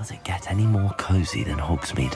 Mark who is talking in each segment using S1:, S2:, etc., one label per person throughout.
S1: Does it get any more cosy than Hogsmeade?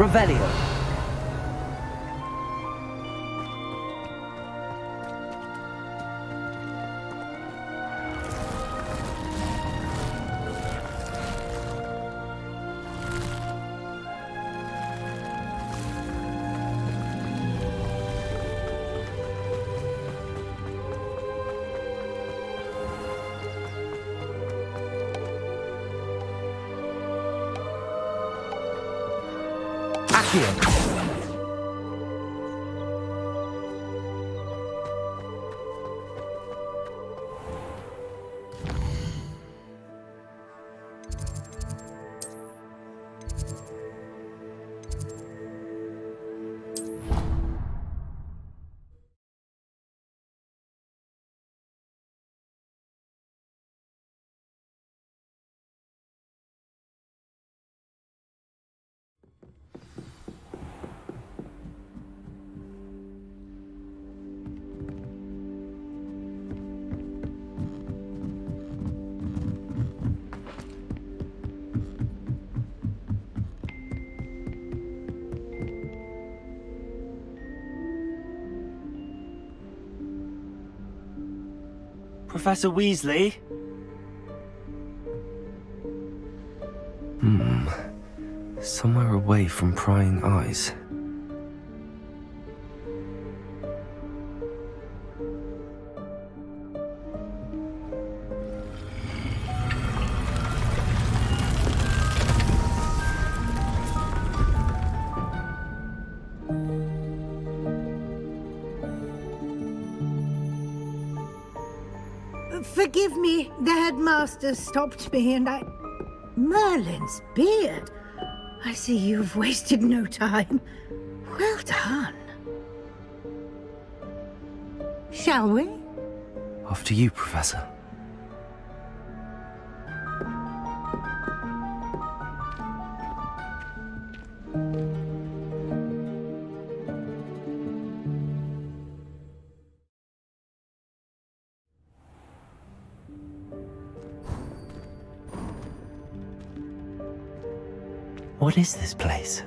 S1: Revelio. Accio. Professor Weasley? Somewhere away from prying eyes.
S2: Forgive me, the headmaster stopped me and Merlin's beard. I see you've wasted no time. Well done. Shall we?
S1: After you, Professor. What is this place?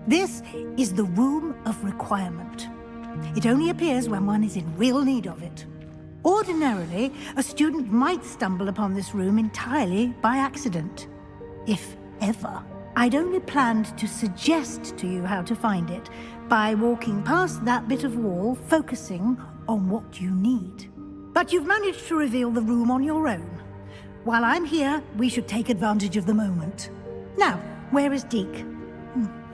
S2: This is the Room of Requirement. It only appears when one is in real need of it. Ordinarily, a student might stumble upon this room entirely by accident. If ever. I'd only planned to suggest to you how to find it by walking past that bit of wall, focusing on what you need. But you've managed to reveal the room on your own. While I'm here, we should take advantage of the moment. Now, where is Deke?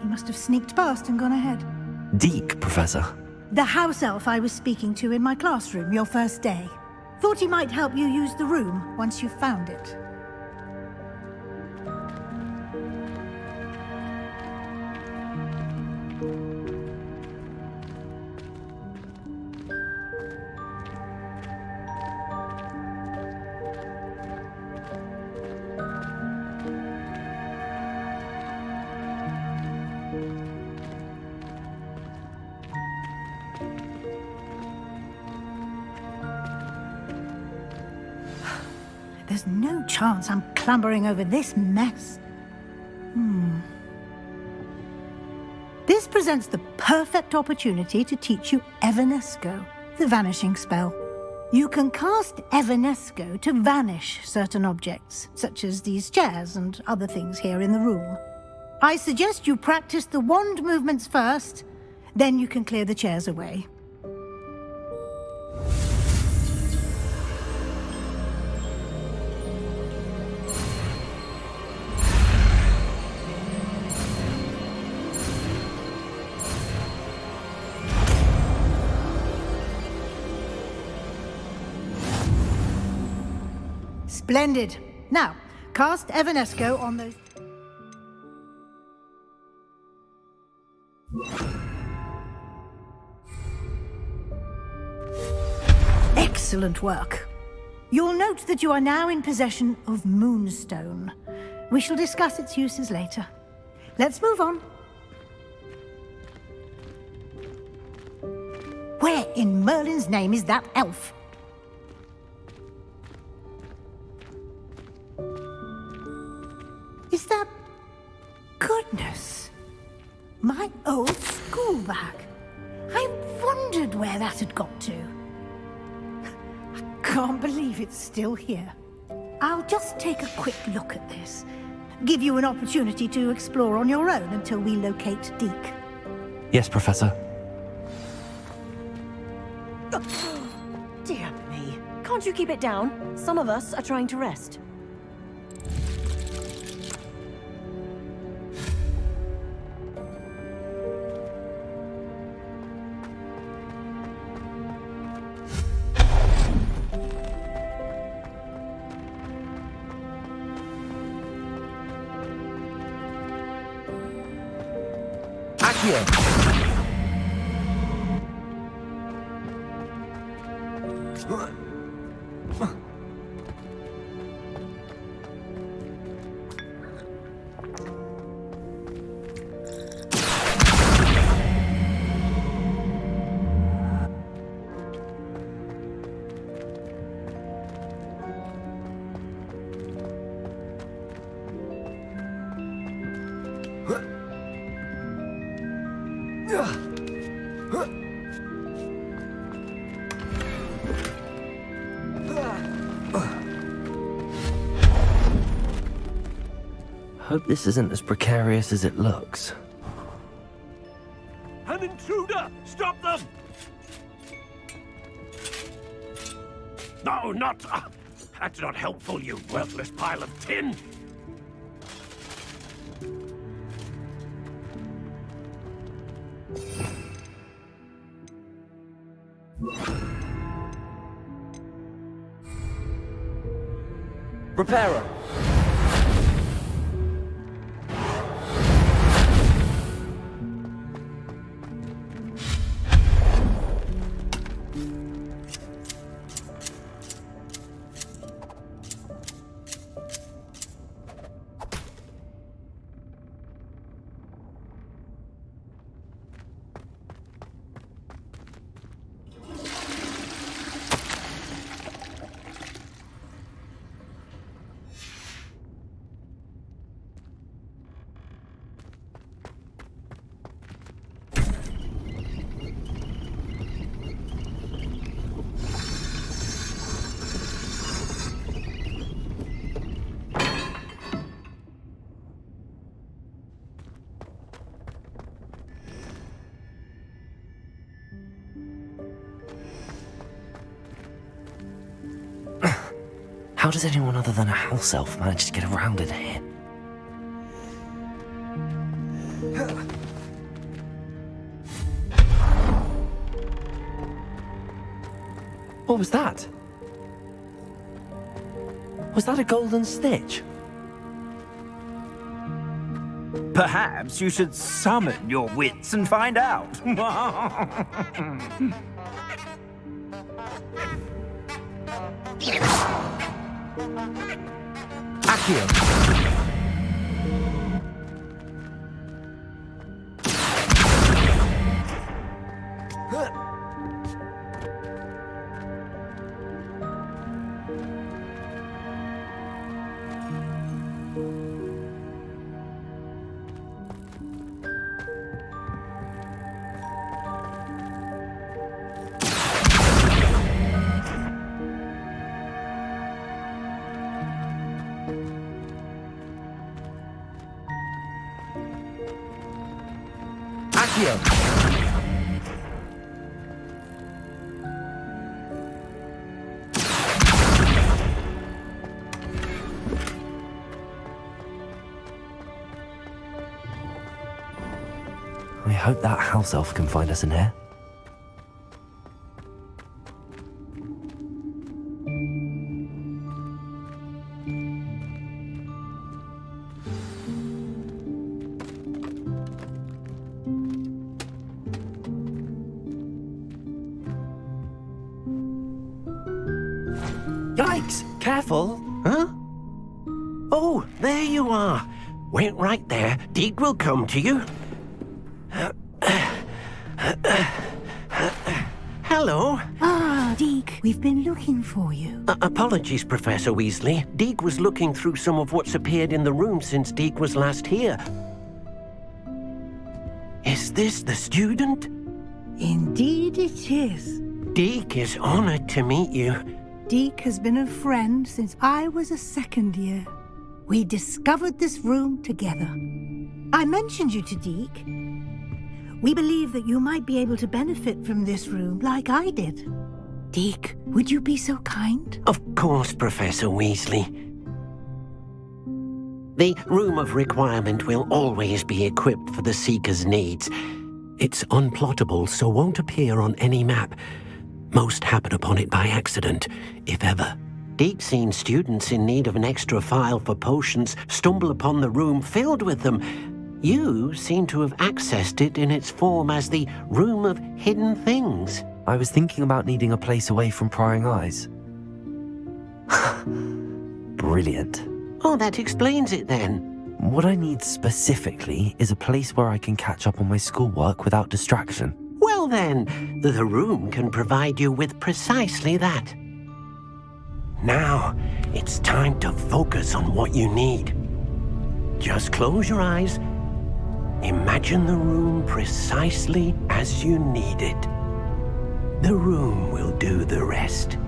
S2: He must have sneaked past and gone ahead.
S1: Deke, Professor.
S2: The house elf I was speaking to in my classroom your first day. Thought he might help you use the room once you've found it. There's no chance I'm clambering over this mess. This presents the perfect opportunity to teach you Evanesco, the vanishing spell. You can cast Evanesco to vanish certain objects, such as these chairs and other things here in the room. I suggest you practice the wand movements first, then you can clear the chairs away. Splendid. Now, cast Evanesco on those... Excellent work. You'll note that you are now in possession of Moonstone. We shall discuss its uses later. Let's move on. Where in Merlin's name is that elf? Is that... Goodness. My old school bag. I wondered where that had got to. I can't believe it's still here. I'll just take a quick look at this. Give you an opportunity to explore on your own until we locate Deke.
S1: Yes, Professor.
S3: Dear me. Can't you keep it down? Some of us are trying to rest.
S1: Hope this isn't as precarious as it looks.
S4: An intruder! Stop them! No, not... that's not helpful, you worthless pile of tin!
S5: Repairer!
S1: How does anyone other than a house elf manage to get around in here? What was that? Was that a golden stitch?
S5: Perhaps you should summon your wits and find out. Accio.
S1: I hope that house elf can find us in here.
S6: Yikes! Careful! Huh? Oh, there you are. Wait right there. Deke will come to you. Hello.
S2: Ah, Deke, we've been looking for you.
S6: Apologies, Professor Weasley. Deke was looking through some of what's appeared in the room since Deke was last here. Is this the student?
S2: Indeed it is.
S6: Deek is honored to meet you.
S2: Deek has been a friend since I was a second year. We discovered this room together. I mentioned you to Deek. We believe that you might be able to benefit from this room like I did. Deek, would you be so kind?
S6: Of course, Professor Weasley. The Room of Requirement will always be equipped for the Seeker's needs. It's unplottable, so won't appear on any map. Most happen upon it by accident, if ever. Deek's seen students in need of an extra file for potions stumble upon the room filled with them. You seem to have accessed it in its form as the Room of Hidden Things.
S1: I was thinking about needing a place away from prying eyes. Brilliant.
S6: Oh, that explains it then.
S1: What I need specifically is a place where I can catch up on my schoolwork without distraction.
S6: Well then, the room can provide you with precisely that. Now, it's time to focus on what you need. Just close your eyes. Imagine the room precisely as you need it. The room will do the rest.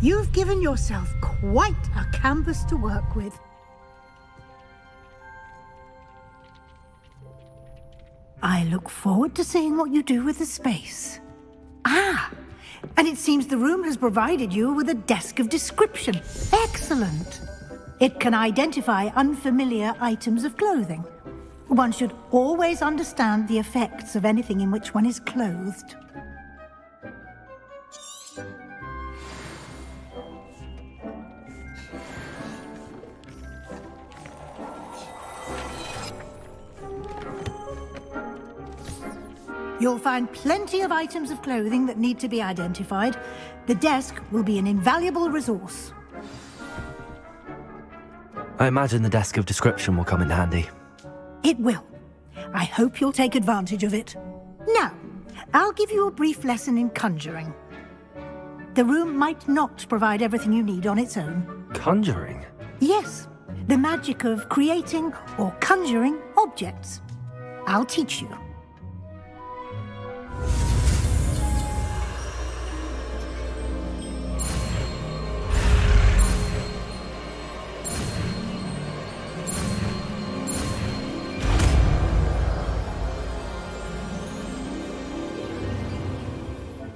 S2: You've given yourself quite a canvas to work with. I look forward to seeing what you do with the space. Ah, and it seems the room has provided you with a desk of description. Excellent. It can identify unfamiliar items of clothing. One should always understand the effects of anything in which one is clothed. You'll find plenty of items of clothing that need to be identified. The desk will be an invaluable resource.
S1: I imagine the desk of description will come in handy.
S2: It will. I hope you'll take advantage of it. Now, I'll give you a brief lesson in conjuring. The room might not provide everything you need on its own.
S1: Conjuring?
S2: Yes, the magic of creating or conjuring objects. I'll teach you.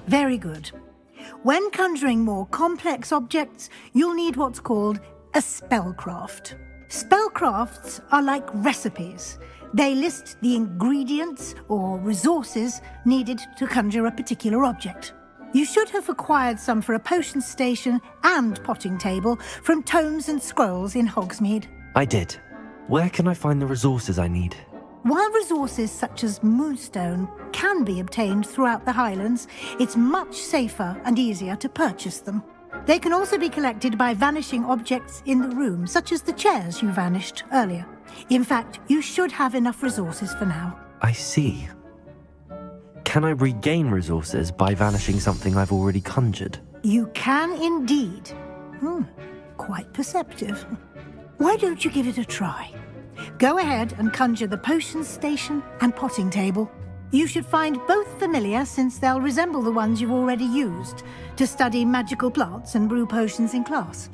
S2: Very good. When conjuring more complex objects, you'll need what's called a spellcraft. Spellcrafts are like recipes. They list the ingredients or resources needed to conjure a particular object. You should have acquired some for a potion station and potting table from tomes and scrolls in Hogsmeade.
S1: I did. Where can I find the resources I need?
S2: While resources such as moonstone can be obtained throughout the Highlands, it's much safer and easier to purchase them. They can also be collected by vanishing objects in the room, such as the chairs you vanished earlier. In fact, you should have enough resources for now.
S1: I see. Can I regain resources by vanishing something I've already conjured?
S2: You can indeed. Quite perceptive. Why don't you give it a try? Go ahead and conjure the potion station and potting table. You should find both familiar, since they'll resemble the ones you've already used to study magical plants and brew potions in class.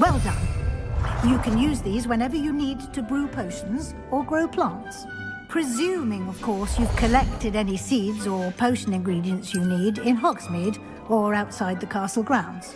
S2: Well done. You can use these whenever you need to brew potions or grow plants. Presuming, of course, you've collected any seeds or potion ingredients you need in Hogsmeade or outside the castle grounds.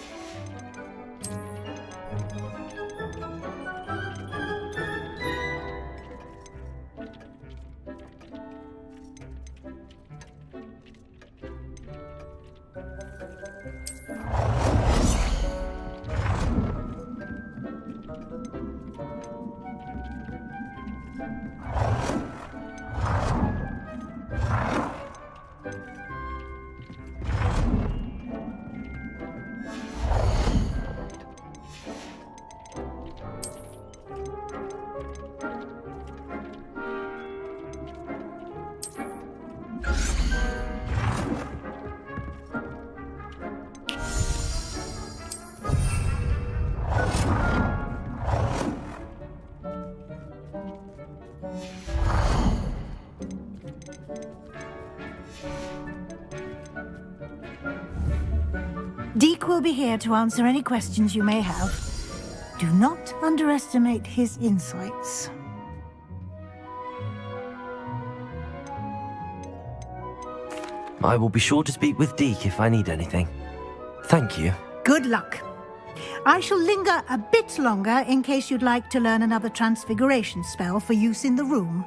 S2: Deke will be here to answer any questions you may have. Do not underestimate his insights.
S1: I will be sure to speak with Deke if I need anything. Thank you.
S2: Good luck. I shall linger a bit longer in case you'd like to learn another transfiguration spell for use in the room.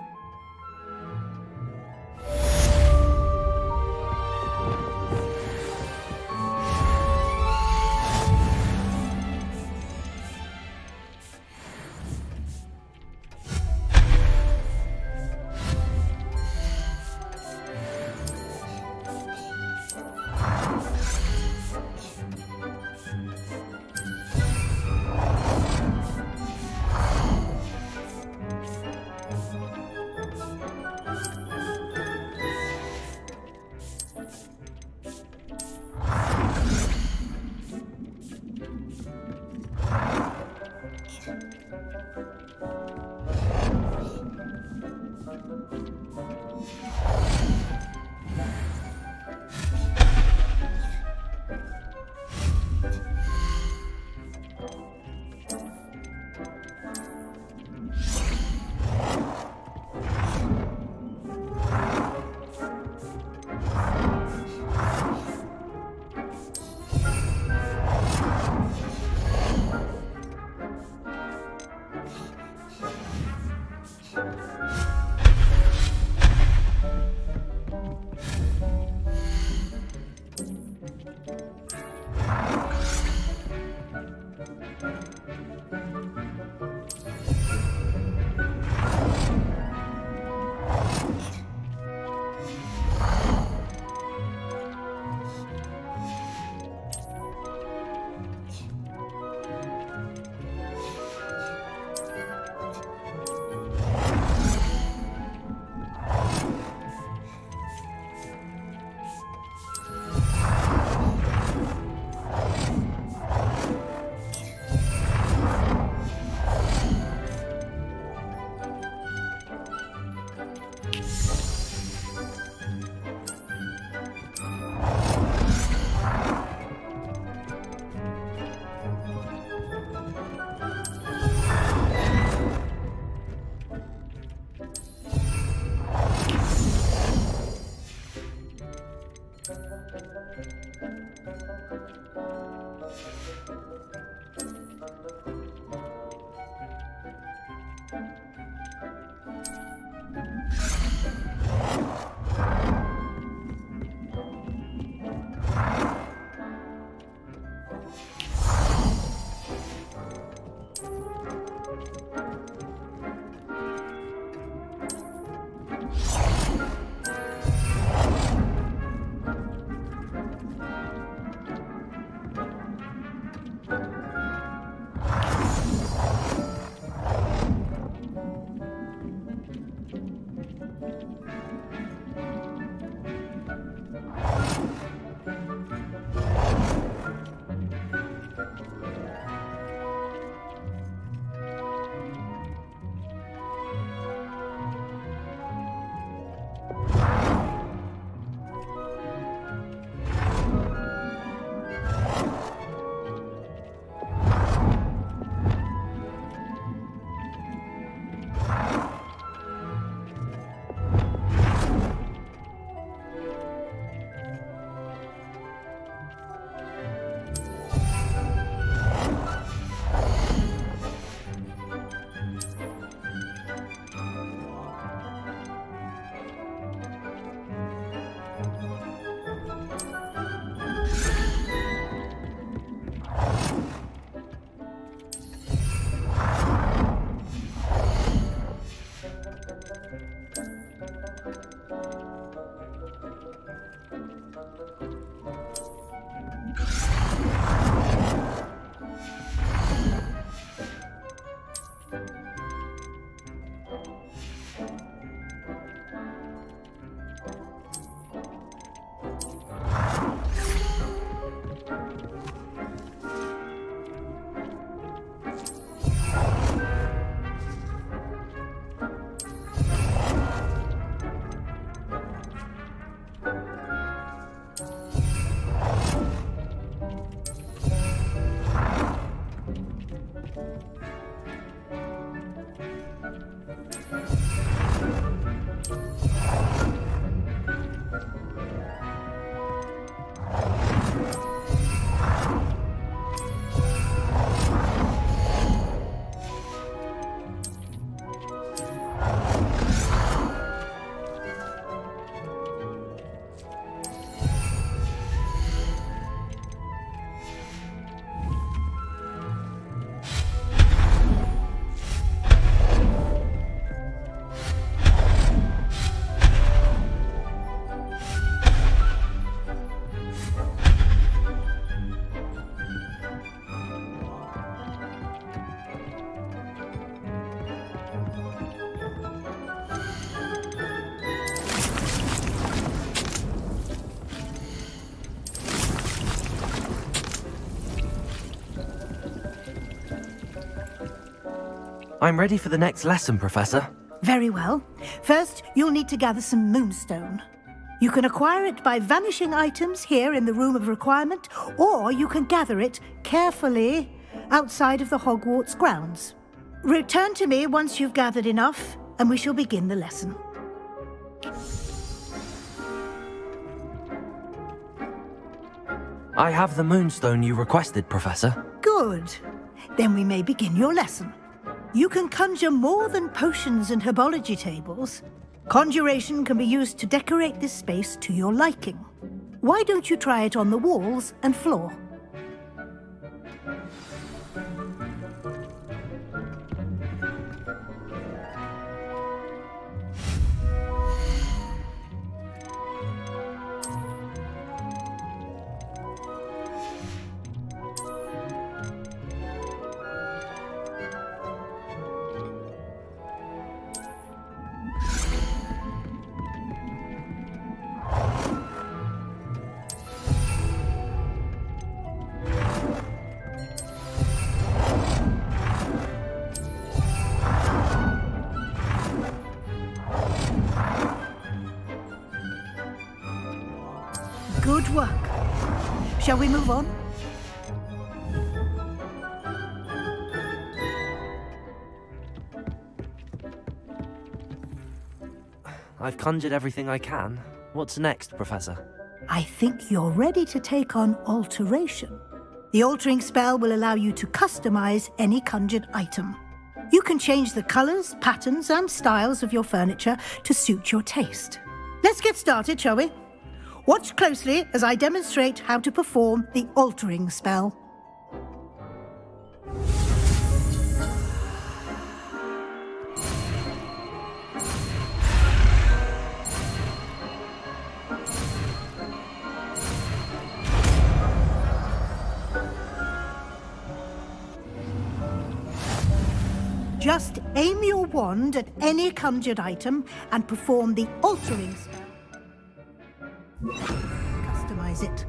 S1: I'm ready for the next lesson, Professor.
S2: Very well. First, you'll need to gather some moonstone. You can acquire it by vanishing items here in the Room of Requirement, or you can gather it carefully outside of the Hogwarts grounds. Return to me once you've gathered enough, and we shall begin the lesson.
S1: I have the moonstone you requested, Professor.
S2: Good. Then we may begin your lesson. You can conjure more than potions and herbology tables. Conjuration can be used to decorate this space to your liking. Why don't you try it on the walls and floor? Good work. Shall we move on?
S1: I've conjured everything I can. What's next, Professor?
S2: I think you're ready to take on alteration. The altering spell will allow you to customize any conjured item. You can change the colors, patterns, and styles of your furniture to suit your taste. Let's get started, shall we? Watch closely as I demonstrate how to perform the altering spell. Just aim your wand at any conjured item and perform the altering spell. Customize it.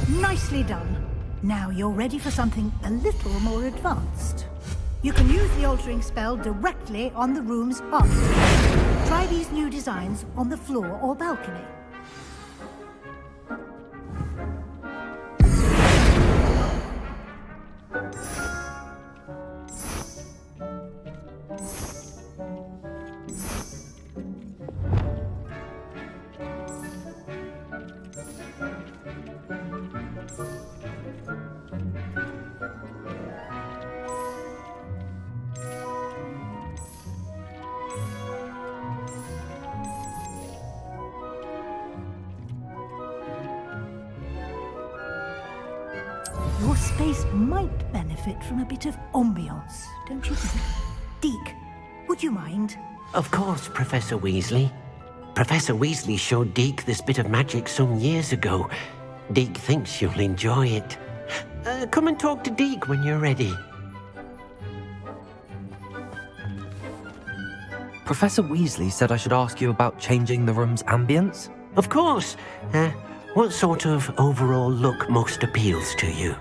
S2: Nicely done. Now you're ready for something a little more advanced. You can use the altering spell directly on the room's architecture. Try these new designs on the floor or balcony. Your space might benefit from a bit of ambiance, don't you think? Deke, would you mind?
S6: Of course, Professor Weasley. Professor Weasley showed Deke this bit of magic some years ago. Deke thinks you'll enjoy it. Come and talk to Deke when you're ready.
S1: Professor Weasley said I should ask you about changing the room's ambience?
S6: Of course. What sort of overall look most appeals to you?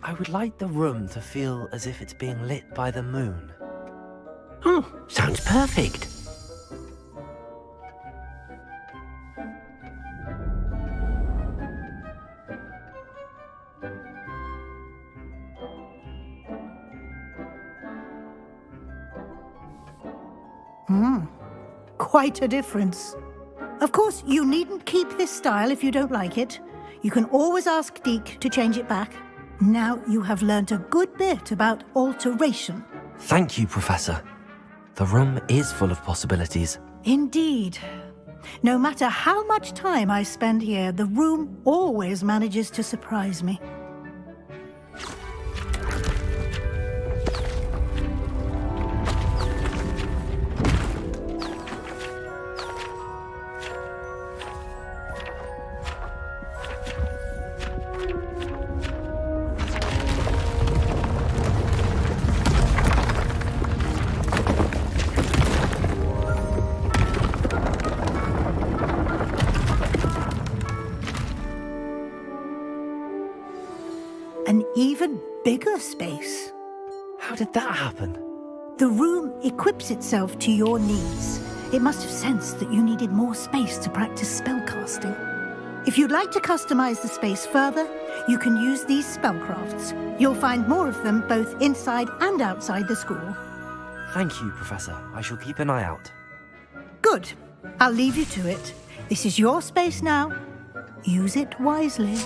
S1: I would like the room to feel as if it's being lit by the moon.
S6: Oh, sounds perfect.
S2: Quite a difference. Of course, you needn't keep this style if you don't like it. You can always ask Deke to change it back. Now you have learnt a good bit about alteration.
S1: Thank you, Professor. The room is full of possibilities.
S2: Indeed. No matter how much time I spend here, the room always manages to surprise me. An even bigger space.
S1: How did that happen?
S2: The room equips itself to your needs. It must have sensed that you needed more space to practice spellcasting. If you'd like to customize the space further, you can use these spellcrafts. You'll find more of them both inside and outside the school.
S1: Thank you, Professor. I shall keep an eye out.
S2: Good. I'll leave you to it. This is your space now. Use it wisely.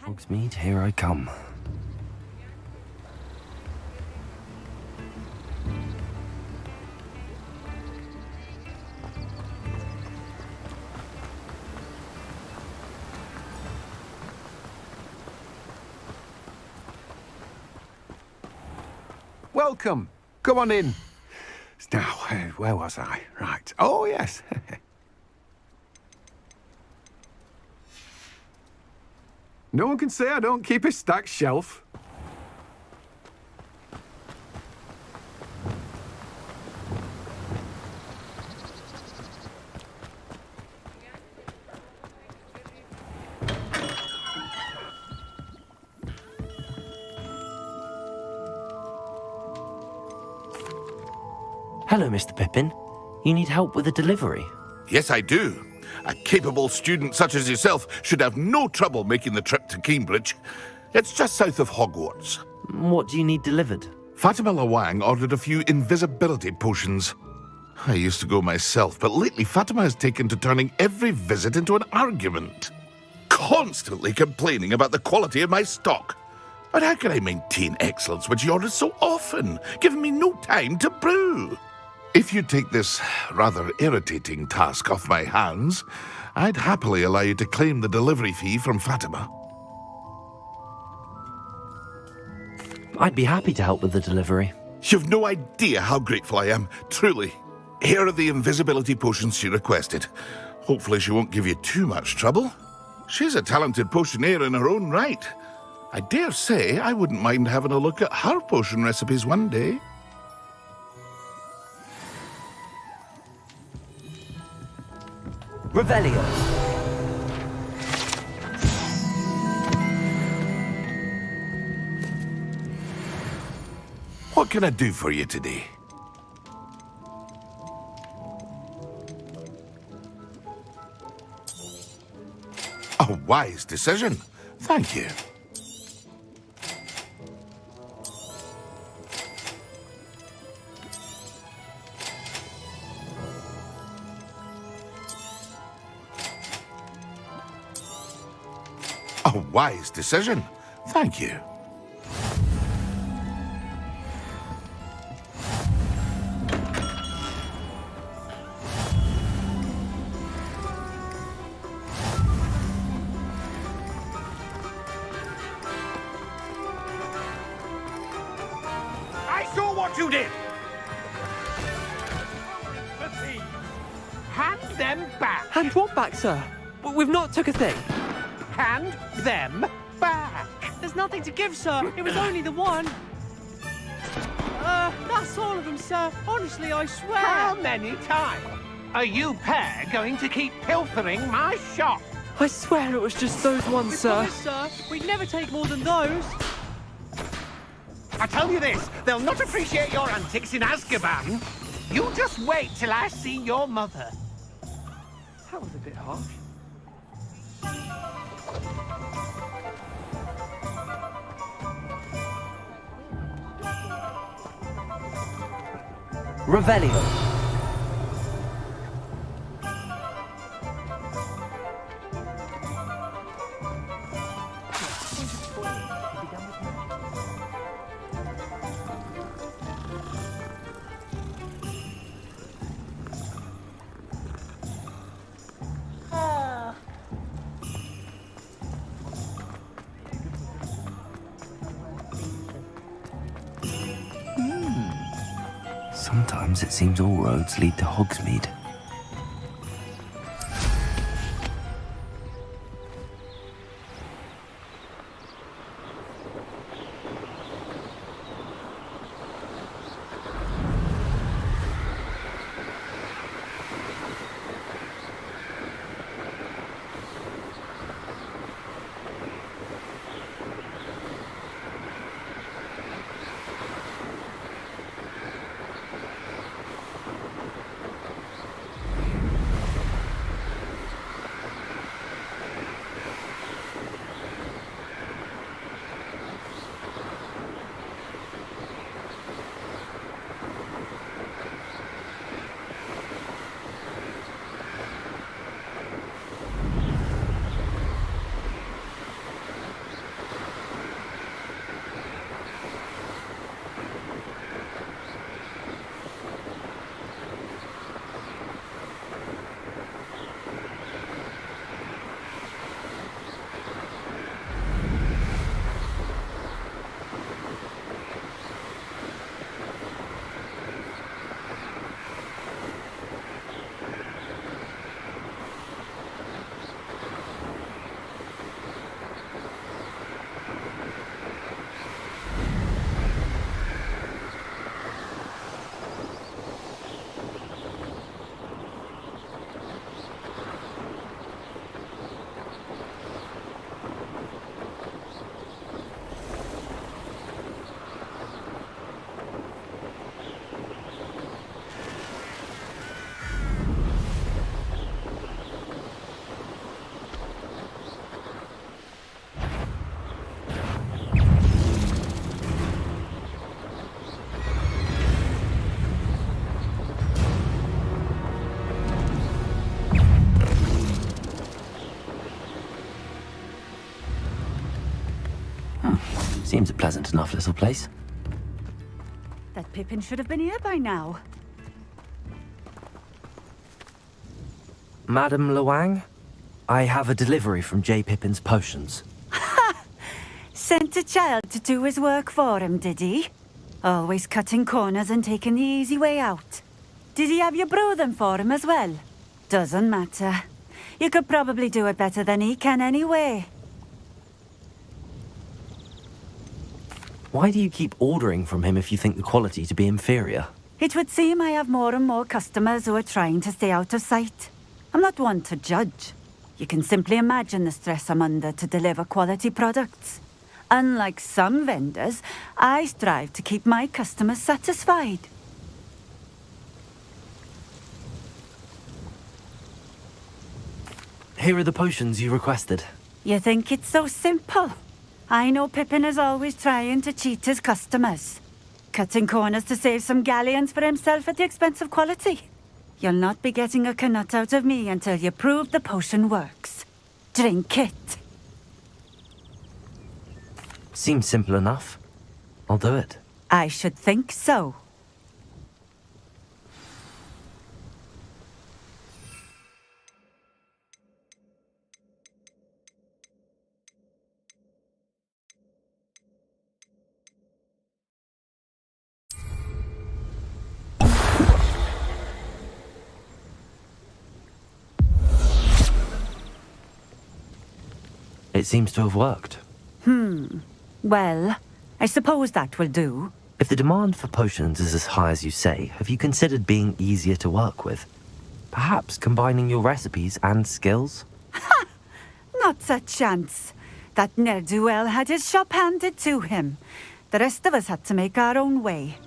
S1: Hogsmeade, here I come.
S7: Welcome. Come on in. Now, where was I? Right. Oh, yes. No one can say I don't keep a stacked shelf.
S1: Hello, Mr. Pippin. You need help with a delivery?
S4: Yes, I do. A capable student such as yourself should have no trouble making the trip to Cambridge. It's just south of Hogwarts.
S1: What do you need delivered?
S4: Fatima Lawang ordered a few invisibility potions. I used to go myself, but lately Fatima has taken to turning every visit into an argument. Constantly complaining about the quality of my stock. But how can I maintain excellence when she orders so often, giving me no time to brew? If you take this rather irritating task off my hands, I'd happily allow you to claim the delivery fee from Fatima.
S1: I'd be happy to help with the delivery.
S4: You've no idea how grateful I am, truly. Here are the invisibility potions she requested. Hopefully she won't give you too much trouble. She's a talented potioneer in her own right. I dare say I wouldn't mind having a look at her potion recipes one day.
S1: Revelio.
S4: What can I do for you today? A wise decision. Thank you. A wise decision. Thank you.
S7: I saw what you did. Hand them back.
S8: Hand what back, sir? We've not took a thing.
S7: Hand them back.
S8: There's nothing to give, sir. It was only the one. That's all of them, sir. Honestly, I swear.
S7: How many times are you pair going to keep pilfering my shop?
S8: I swear it was just those ones,
S7: We
S8: sir.
S7: promise,
S8: sir. We'd never take more than those.
S7: I tell you this, they'll not appreciate your antics in Azkaban. You just wait till I see your mother.
S8: That was a bit harsh.
S1: Revelio. Sometimes it seems all roads lead to Hogsmeade. Seems a pleasant enough little place.
S9: That Pippin should have been here by now.
S1: Madam Luang, I have a delivery from J. Pippin's potions.
S9: Sent a child to do his work for him, did he? Always cutting corners and taking the easy way out. Did he have you brew them for him as well? Doesn't matter. You could probably do it better than he can anyway.
S1: Why do you keep ordering from him if you think the quality to be inferior?
S9: It would seem I have more and more customers who are trying to stay out of sight. I'm not one to judge. You can simply imagine the stress I'm under to deliver quality products. Unlike some vendors, I strive to keep my customers satisfied.
S1: Here are the potions you requested.
S9: You think it's so simple? I know Pippin is always trying to cheat his customers. Cutting corners to save some galleons for himself at the expense of quality. You'll not be getting a canut out of me until you prove the potion works. Drink it.
S1: Seems simple enough. I'll do it.
S9: I should think so.
S1: It seems to have worked.
S9: Well, I suppose that will do.
S1: If the demand for potions is as high as you say, have you considered being easier to work with? Perhaps combining your recipes and skills?
S9: Not a chance. That ne'er-do-well had his shop handed to him. The rest of us had to make our own way.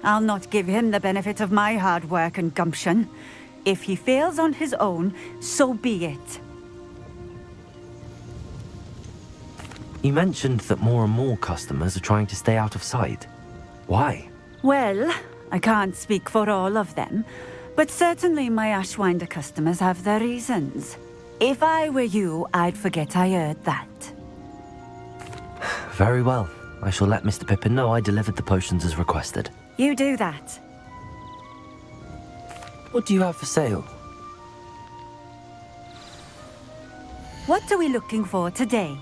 S9: I'll not give him the benefit of my hard work and gumption. If he fails on his own, so be it.
S1: You mentioned that more and more customers are trying to stay out of sight. Why?
S9: Well, I can't speak for all of them, but certainly my Ashwinder customers have their reasons. If I were you, I'd forget I heard that.
S1: Very well. I shall let Mr. Pippin know I delivered the potions as requested.
S9: You do that.
S1: What do you have for sale?
S9: What are we looking for today?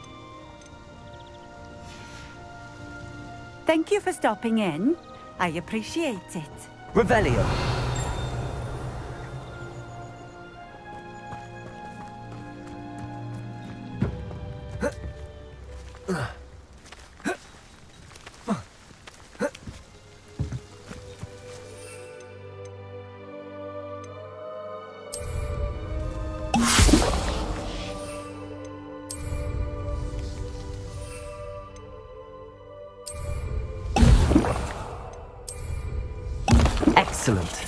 S9: Thank you for stopping in. I appreciate it.
S5: Revelio.
S1: Excellent.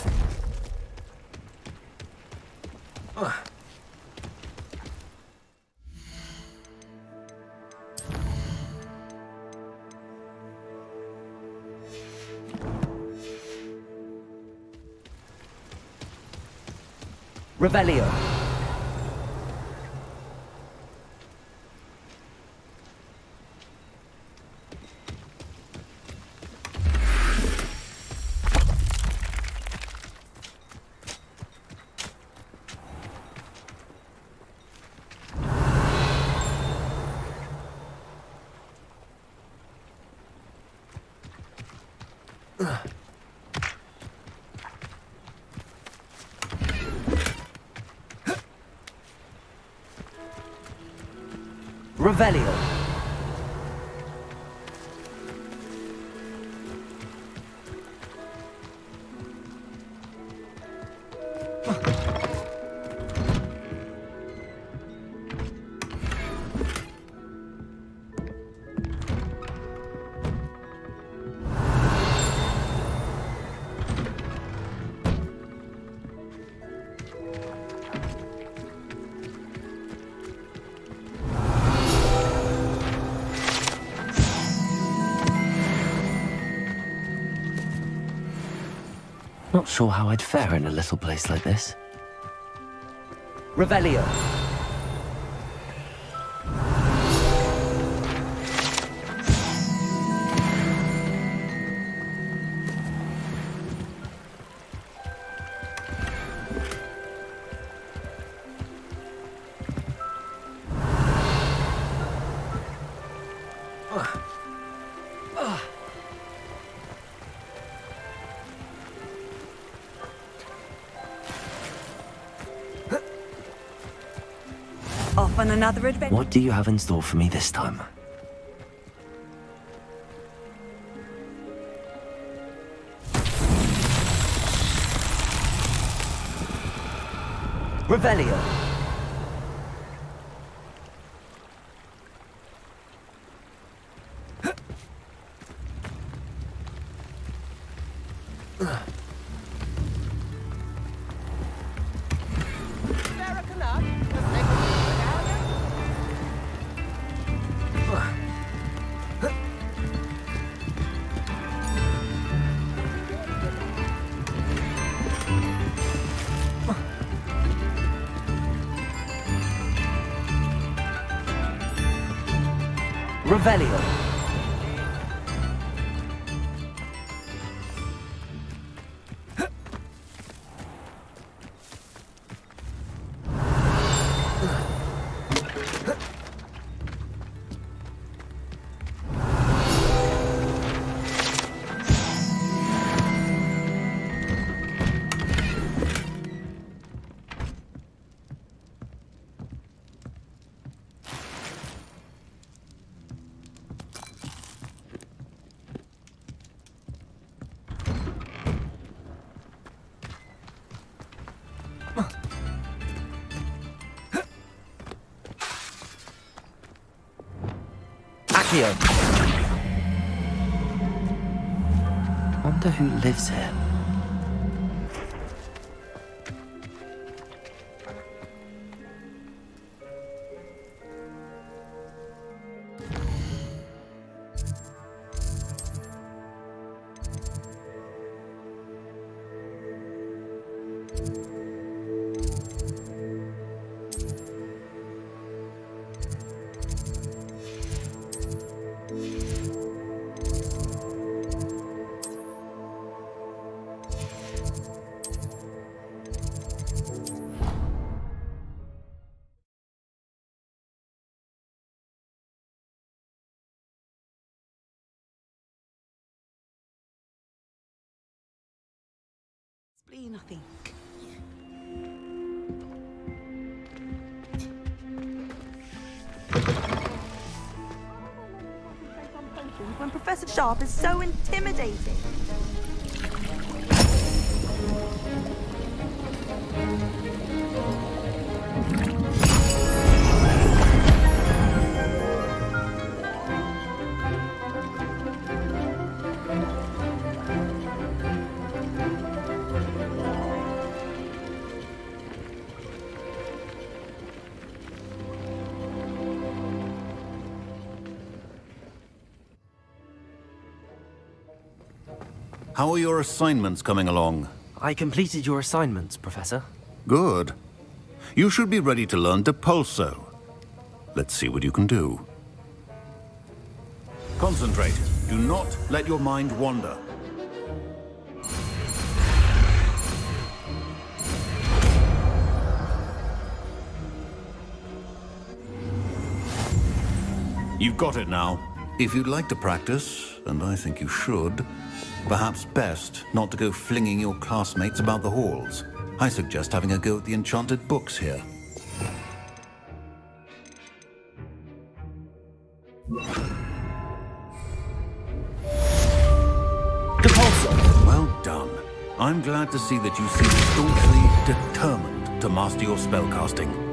S5: Revelio. Revelio.
S1: Not sure how I'd fare in a little place like this.
S5: Revelio.
S3: off on another adventure.
S1: What do you have in store for me this time? Revelio. Revelio. Accio. Wonder who lives here.
S3: Spleen, I think. When Professor Sharp is so intimidating.
S10: How are your assignments coming along?
S1: I completed your assignments, Professor.
S10: Good. You should be ready to learn Depulso. Let's see what you can do. Concentrate. Do not let your mind wander. You've got it now. If you'd like to practice, and I think you should, perhaps best not to go flinging your classmates about the halls. I suggest having a go at the enchanted books here.
S1: Depulso!
S10: Well done. I'm glad to see that you seem staunchly determined to master your spellcasting.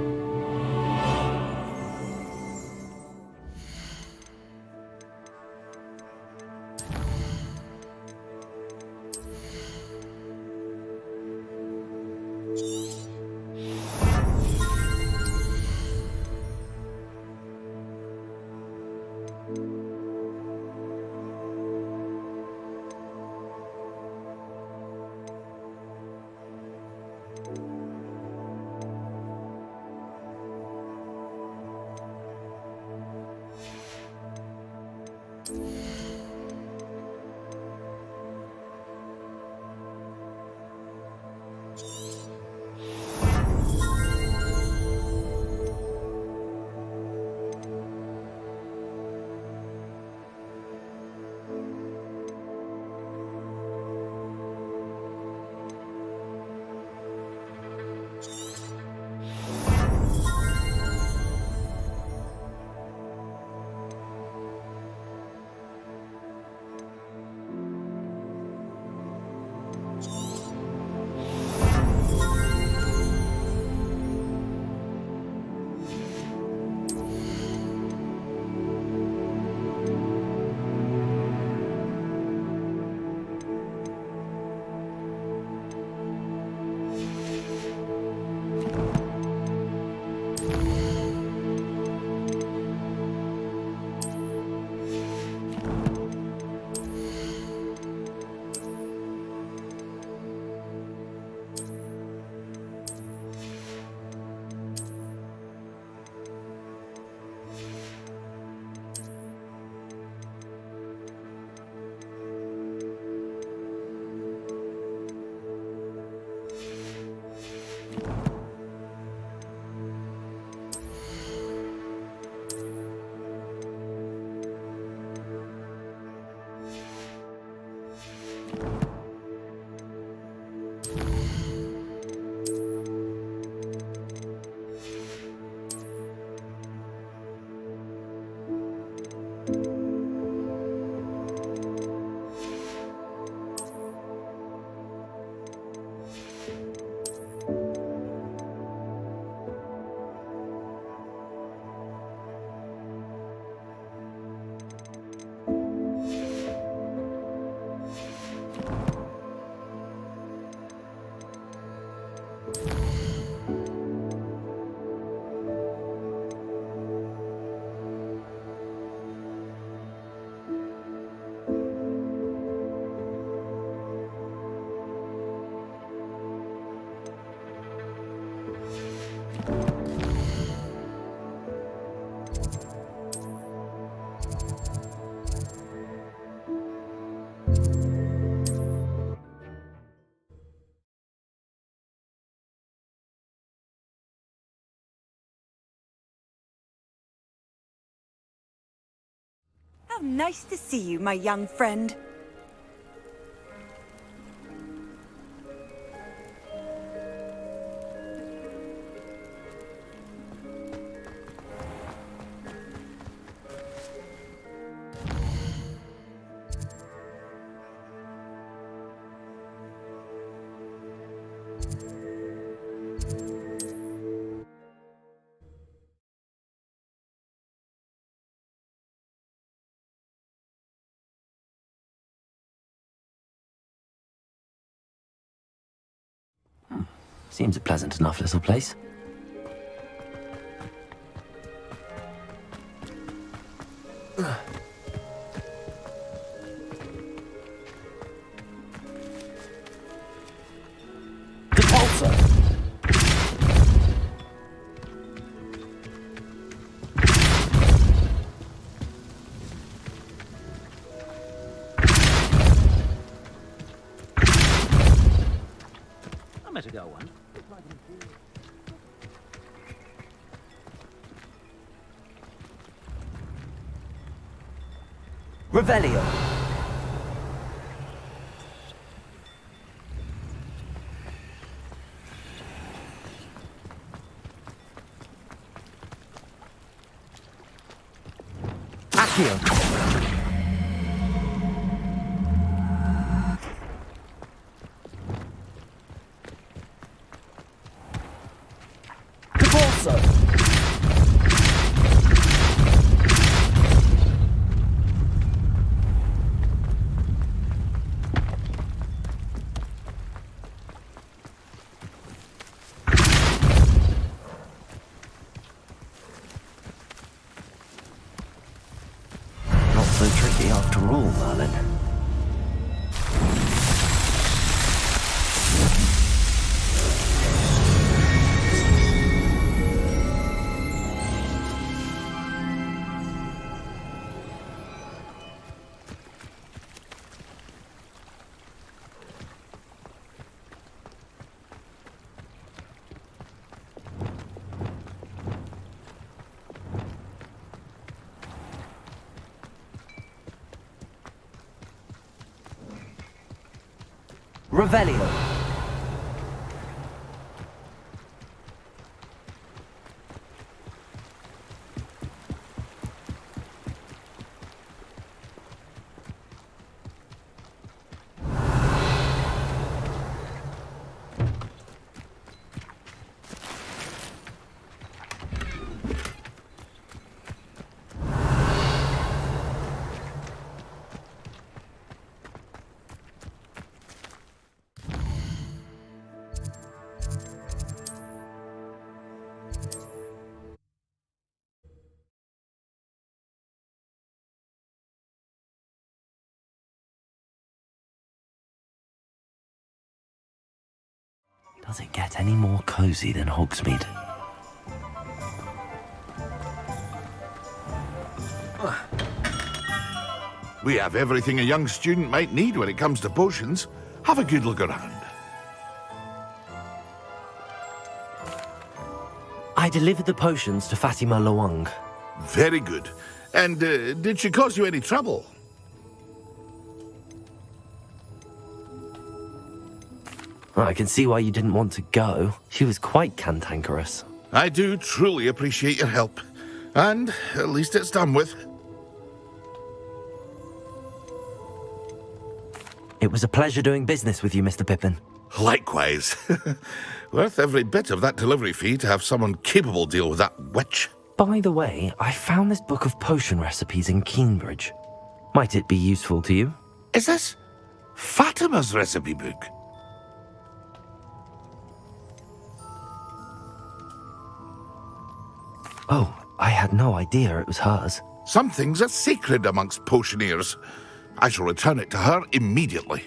S11: nice to see you, my young friend.
S1: Seems a pleasant enough little place. Depulso!
S5: I met a girl once.
S1: Revelio. Accio. Depulso. Not so tricky after all, Merlin. Revelio. Does it get any more cozy than Hogsmeade?
S4: We have everything a young student might need when it comes to potions. Have a good look around.
S1: I delivered the potions to Fatima Loang.
S4: Very good. And did she cause you any trouble?
S1: Well, I can see why you didn't want to go. She was quite cantankerous.
S4: I do truly appreciate your help. And at least it's done with.
S1: It was a pleasure doing business with you, Mr. Pippin.
S4: Likewise. Worth every bit of that delivery fee to have someone capable deal with that witch.
S1: By the way, I found this book of potion recipes in Cambridge. Might it be useful to you?
S4: Is this Fatima's recipe book?
S1: Oh, I had no idea it was hers.
S4: Some things are sacred amongst potioneers. I shall return it to her immediately.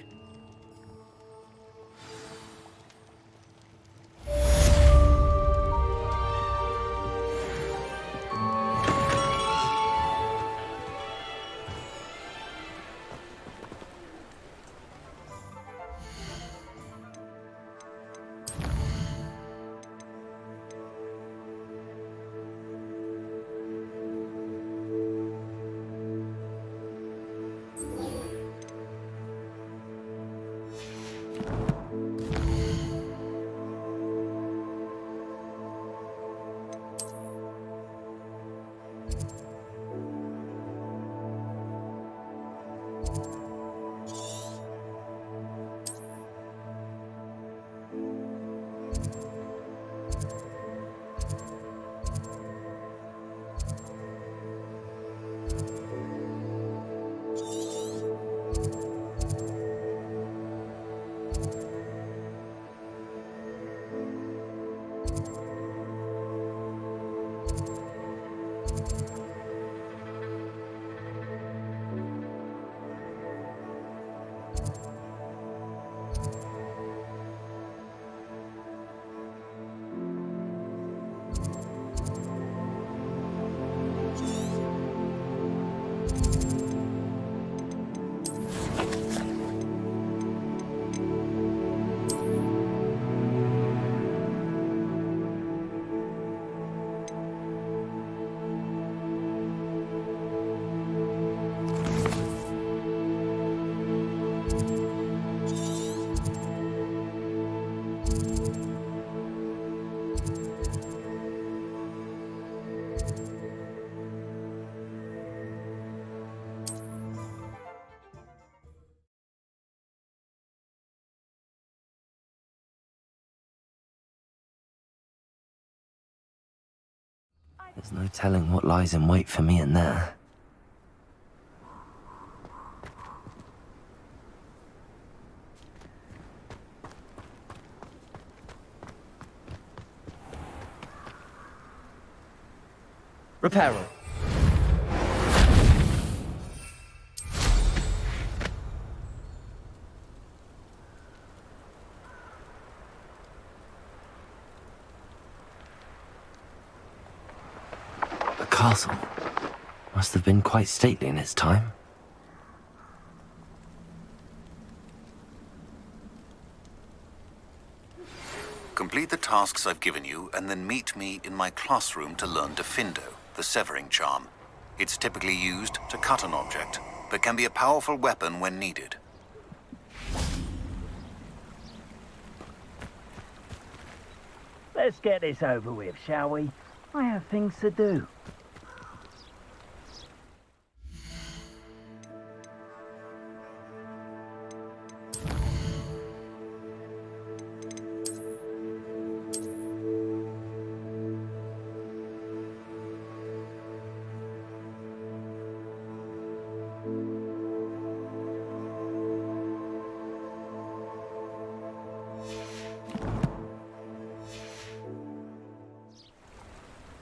S1: There's no telling what lies in wait for me in there.
S5: Reparo.
S1: The castle must have been quite stately in its time.
S10: Complete the tasks I've given you, and then meet me in my classroom to learn Defindo, the severing charm. It's typically used to cut an object, but can be a powerful weapon when needed.
S5: Let's get this over with, shall we? I have things to do.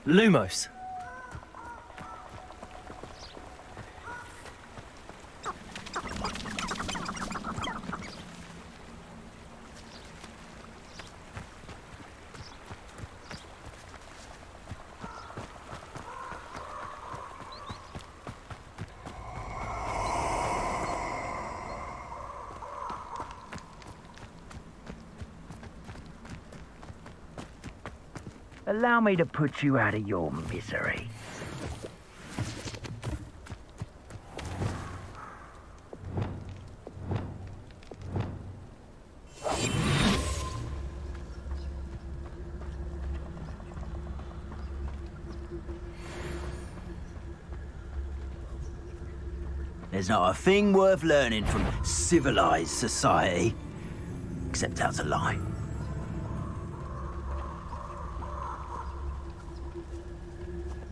S1: Lumos.
S5: Allow me to put you out of your misery. There's not a thing worth learning from civilized society, except how to lie.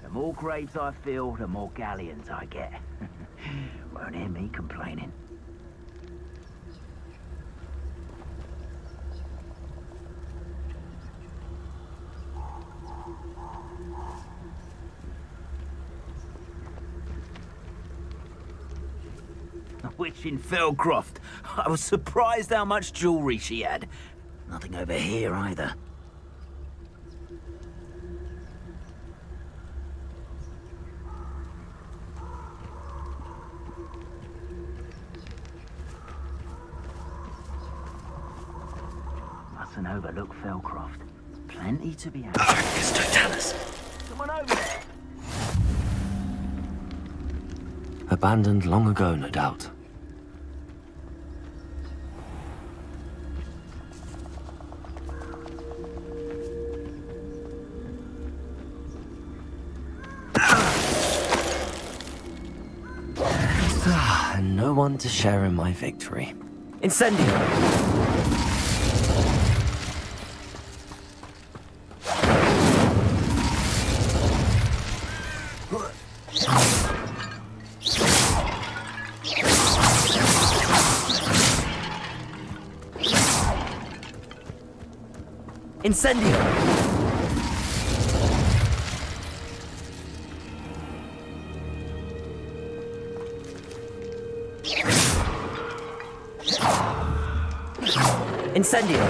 S5: The more graves I fill, the more galleons I get. Won't hear me complaining. A witch in Felcroft. I was surprised how much jewelry she had. Nothing over here either. Mustn't overlook Felcroft. Plenty to be had.
S1: It's Totalis.
S5: Someone over there.
S1: Abandoned long ago, no doubt. And no one to share in my victory.
S5: Incendio! Incendio!
S1: Incendio!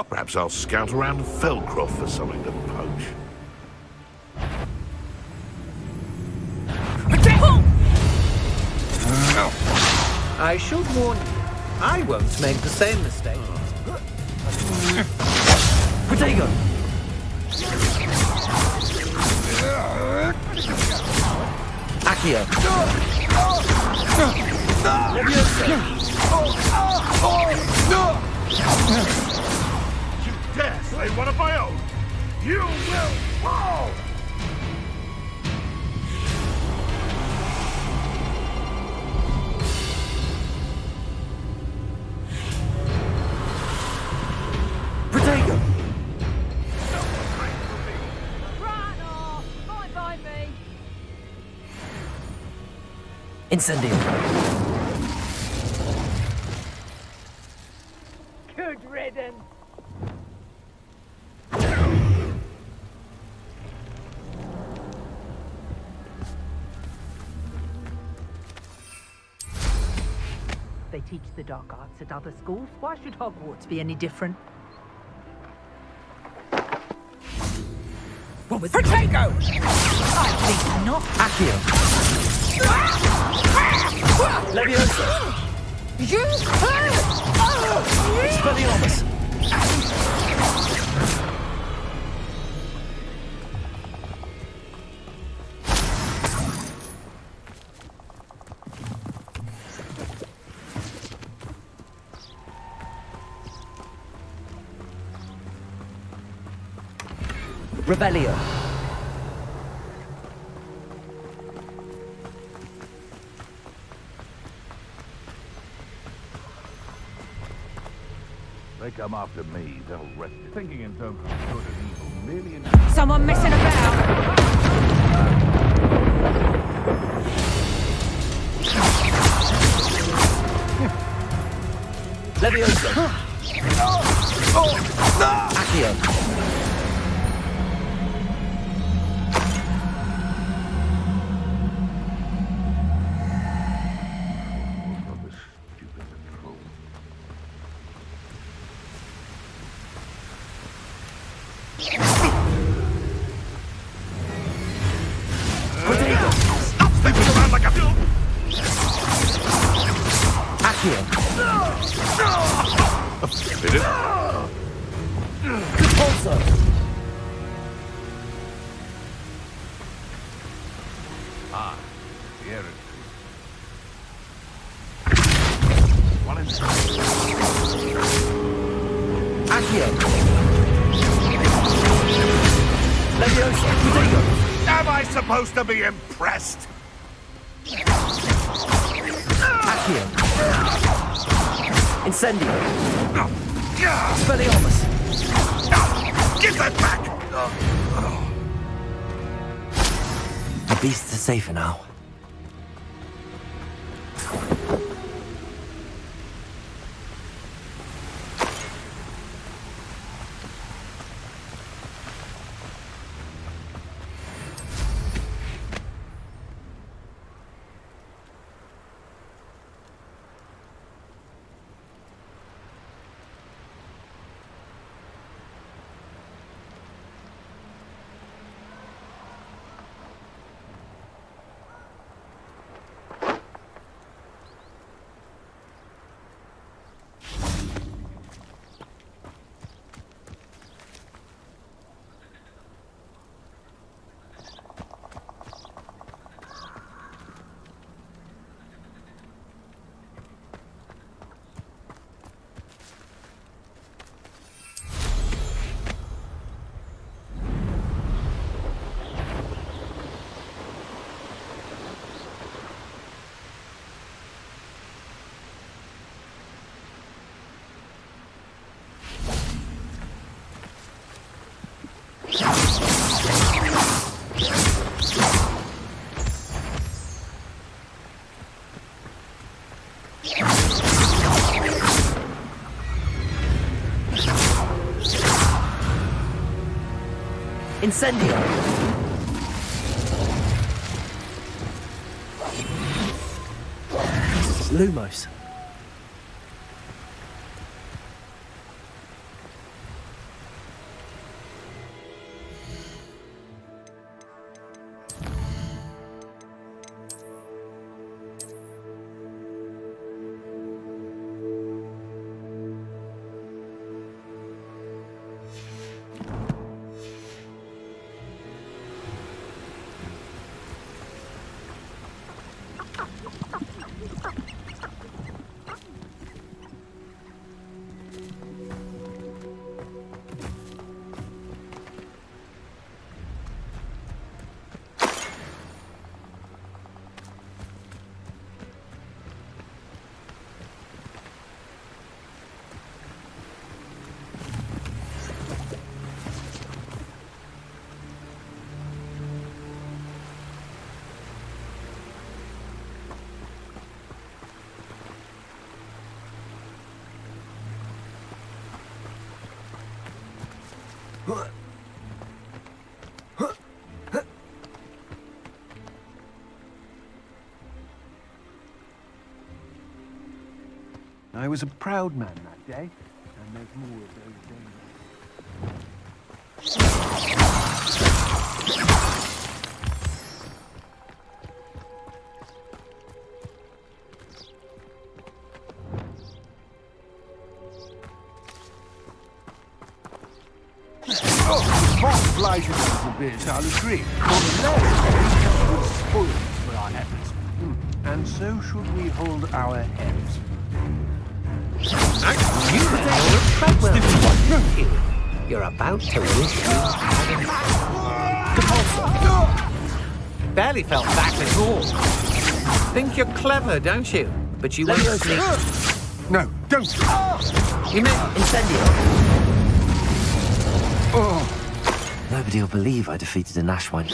S4: Perhaps I'll scout around Felcroft for something to poach.
S12: I should warn you, I won't make the same mistake.
S1: Protego! Accio!
S4: You dare slay one of my own! You will fall!
S1: Protego! Incendio!
S8: Good riddance.
S13: They teach the dark arts at other schools. Why should Hogwarts be any different? What was Protego! I think not.
S1: Accio! Leviosa!
S13: You!
S1: Expelliarmus! Revelio!
S5: They come after me, they'll rest it. Thinking in terms of good and evil, merely in...
S13: Someone messing about!
S1: Leviosa! Accio!
S5: Ah, the errand. One in
S1: Accio! Leviosa! Protego!
S4: Am I supposed to be impressed?
S1: Accio! Incendio! Expelliarmus!
S4: Give that back!
S1: The beasts are safer now. Incendio! Lumos.
S7: I was a proud man that day, and there's more of those days. Oh, Mark flies a little bit, I'll agree. On the left, would spoil for our efforts. And so should we hold our heads.
S12: You're about to wish you barely felt back at all. Think you're clever, don't you? But you won't sneak.
S7: No, don't!
S12: You meant
S1: Incendio!
S7: Oh.
S1: Nobody will believe I defeated an Ashwine.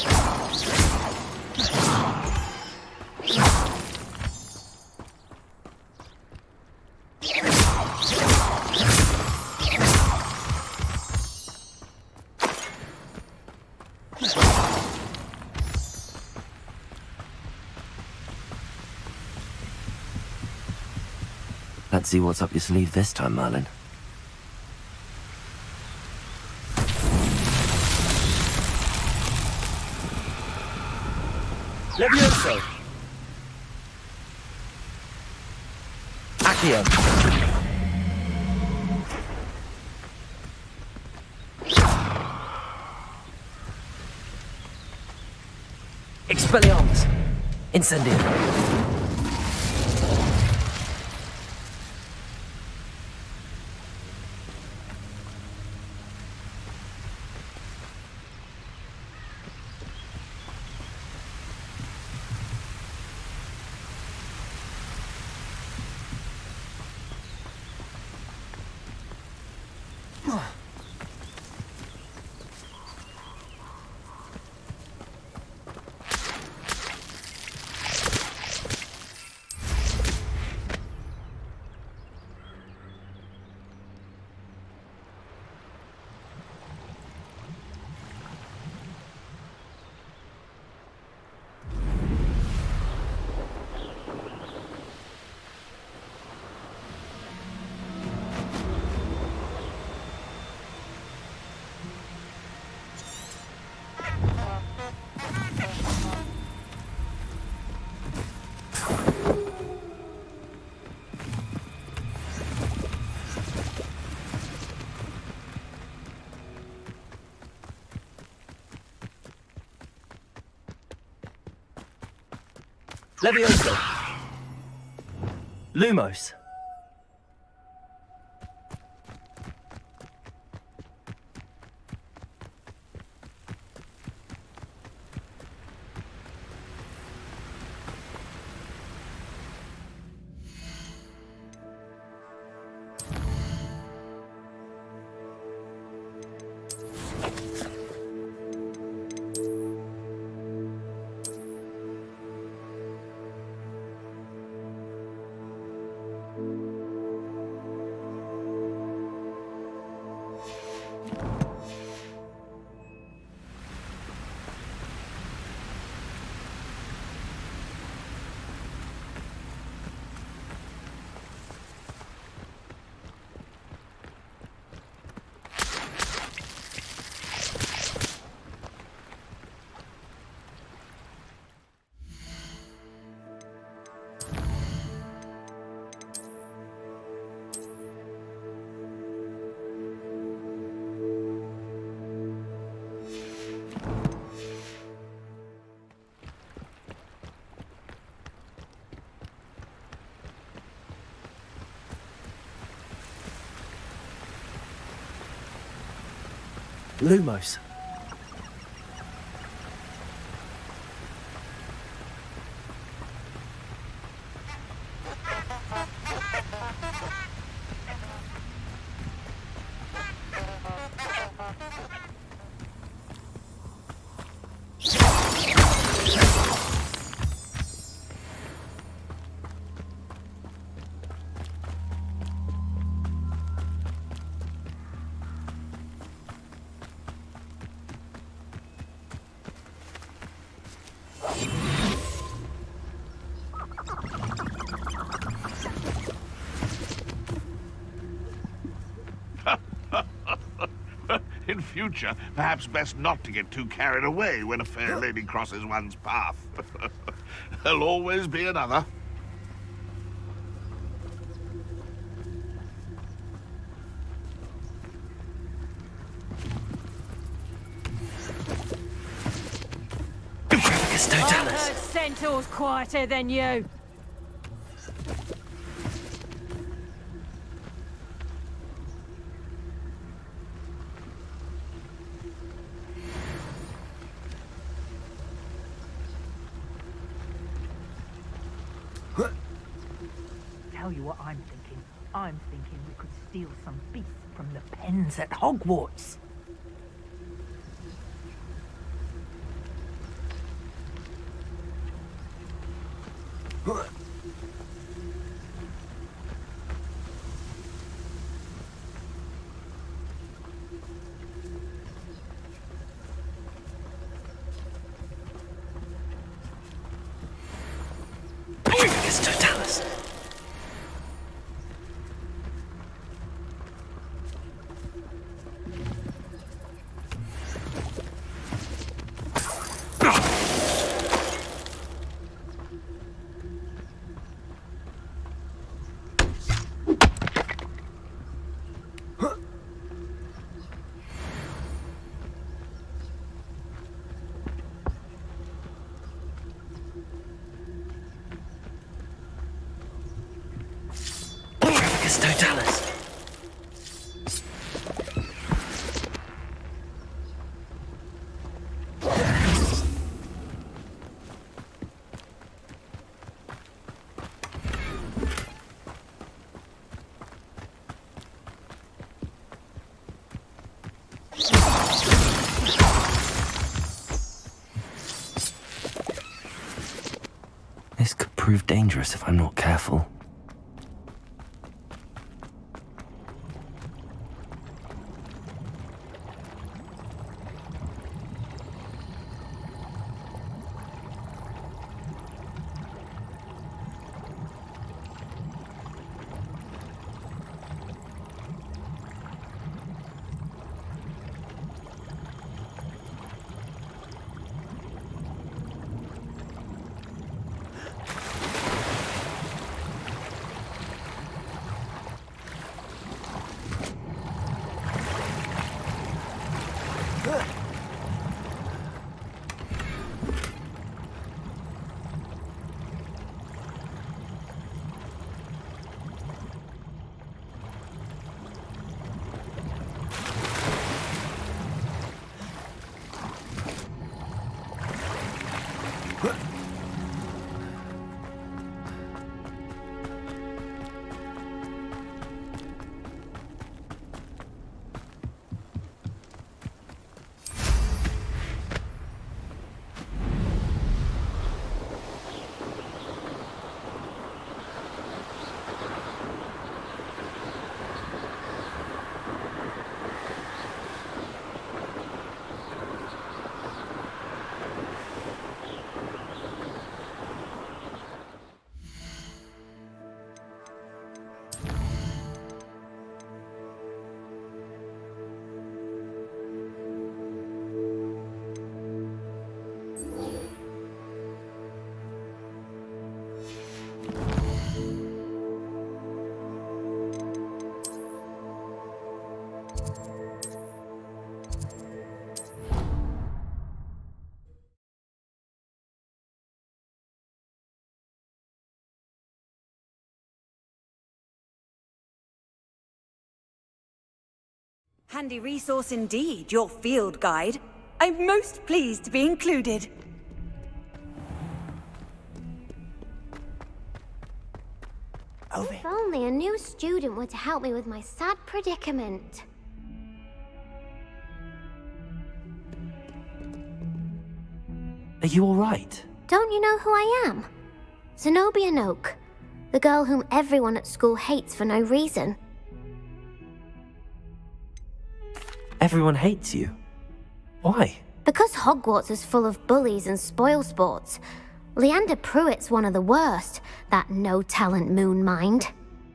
S1: Let's see what's up your sleeve this time, Merlin. Levioso! Accio! Expelliarmus! Incendio! Levioso! Lumos! Lumos.
S4: In future, perhaps best not to get too carried away when a fair lady crosses one's path. There'll always be another.
S3: I heard centaurs quieter than you.
S13: Tell you what I'm thinking. I'm thinking we could steal some beef from the pens at Hogwarts.
S1: Totalis. Totalis. This could prove dangerous if I'm not careful.
S11: Handy resource indeed, your field guide. I'm most pleased to be included.
S14: If only a new student were to help me with my sad predicament.
S1: Are you all right?
S14: Don't you know who I am? Zenobia Noak, the girl whom everyone at school hates for no reason.
S1: Everyone hates you. Why?
S14: Because Hogwarts is full of bullies and spoilsports. Leander Pruitt's one of the worst, that no-talent moon mind.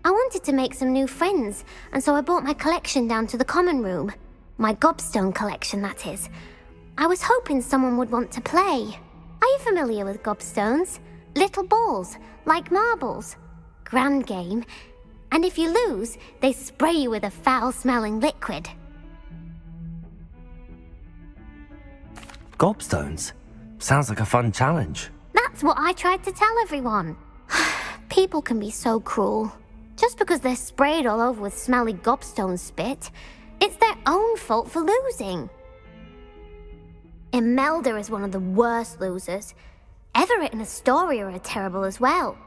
S14: I wanted to make some new friends, and so I brought my collection down to the common room. My gobstone collection, that is. I was hoping someone would want to play. Are you familiar with gobstones? Little balls, like marbles. Grand game. And if you lose, they spray you with a foul-smelling liquid.
S1: Gobstones? Sounds like a fun challenge.
S14: That's what I tried to tell everyone. People can be so cruel. Just because they're sprayed all over with smelly gobstone spit, it's their own fault for losing. Imelda is one of the worst losers. Everett and Astoria are terrible as well.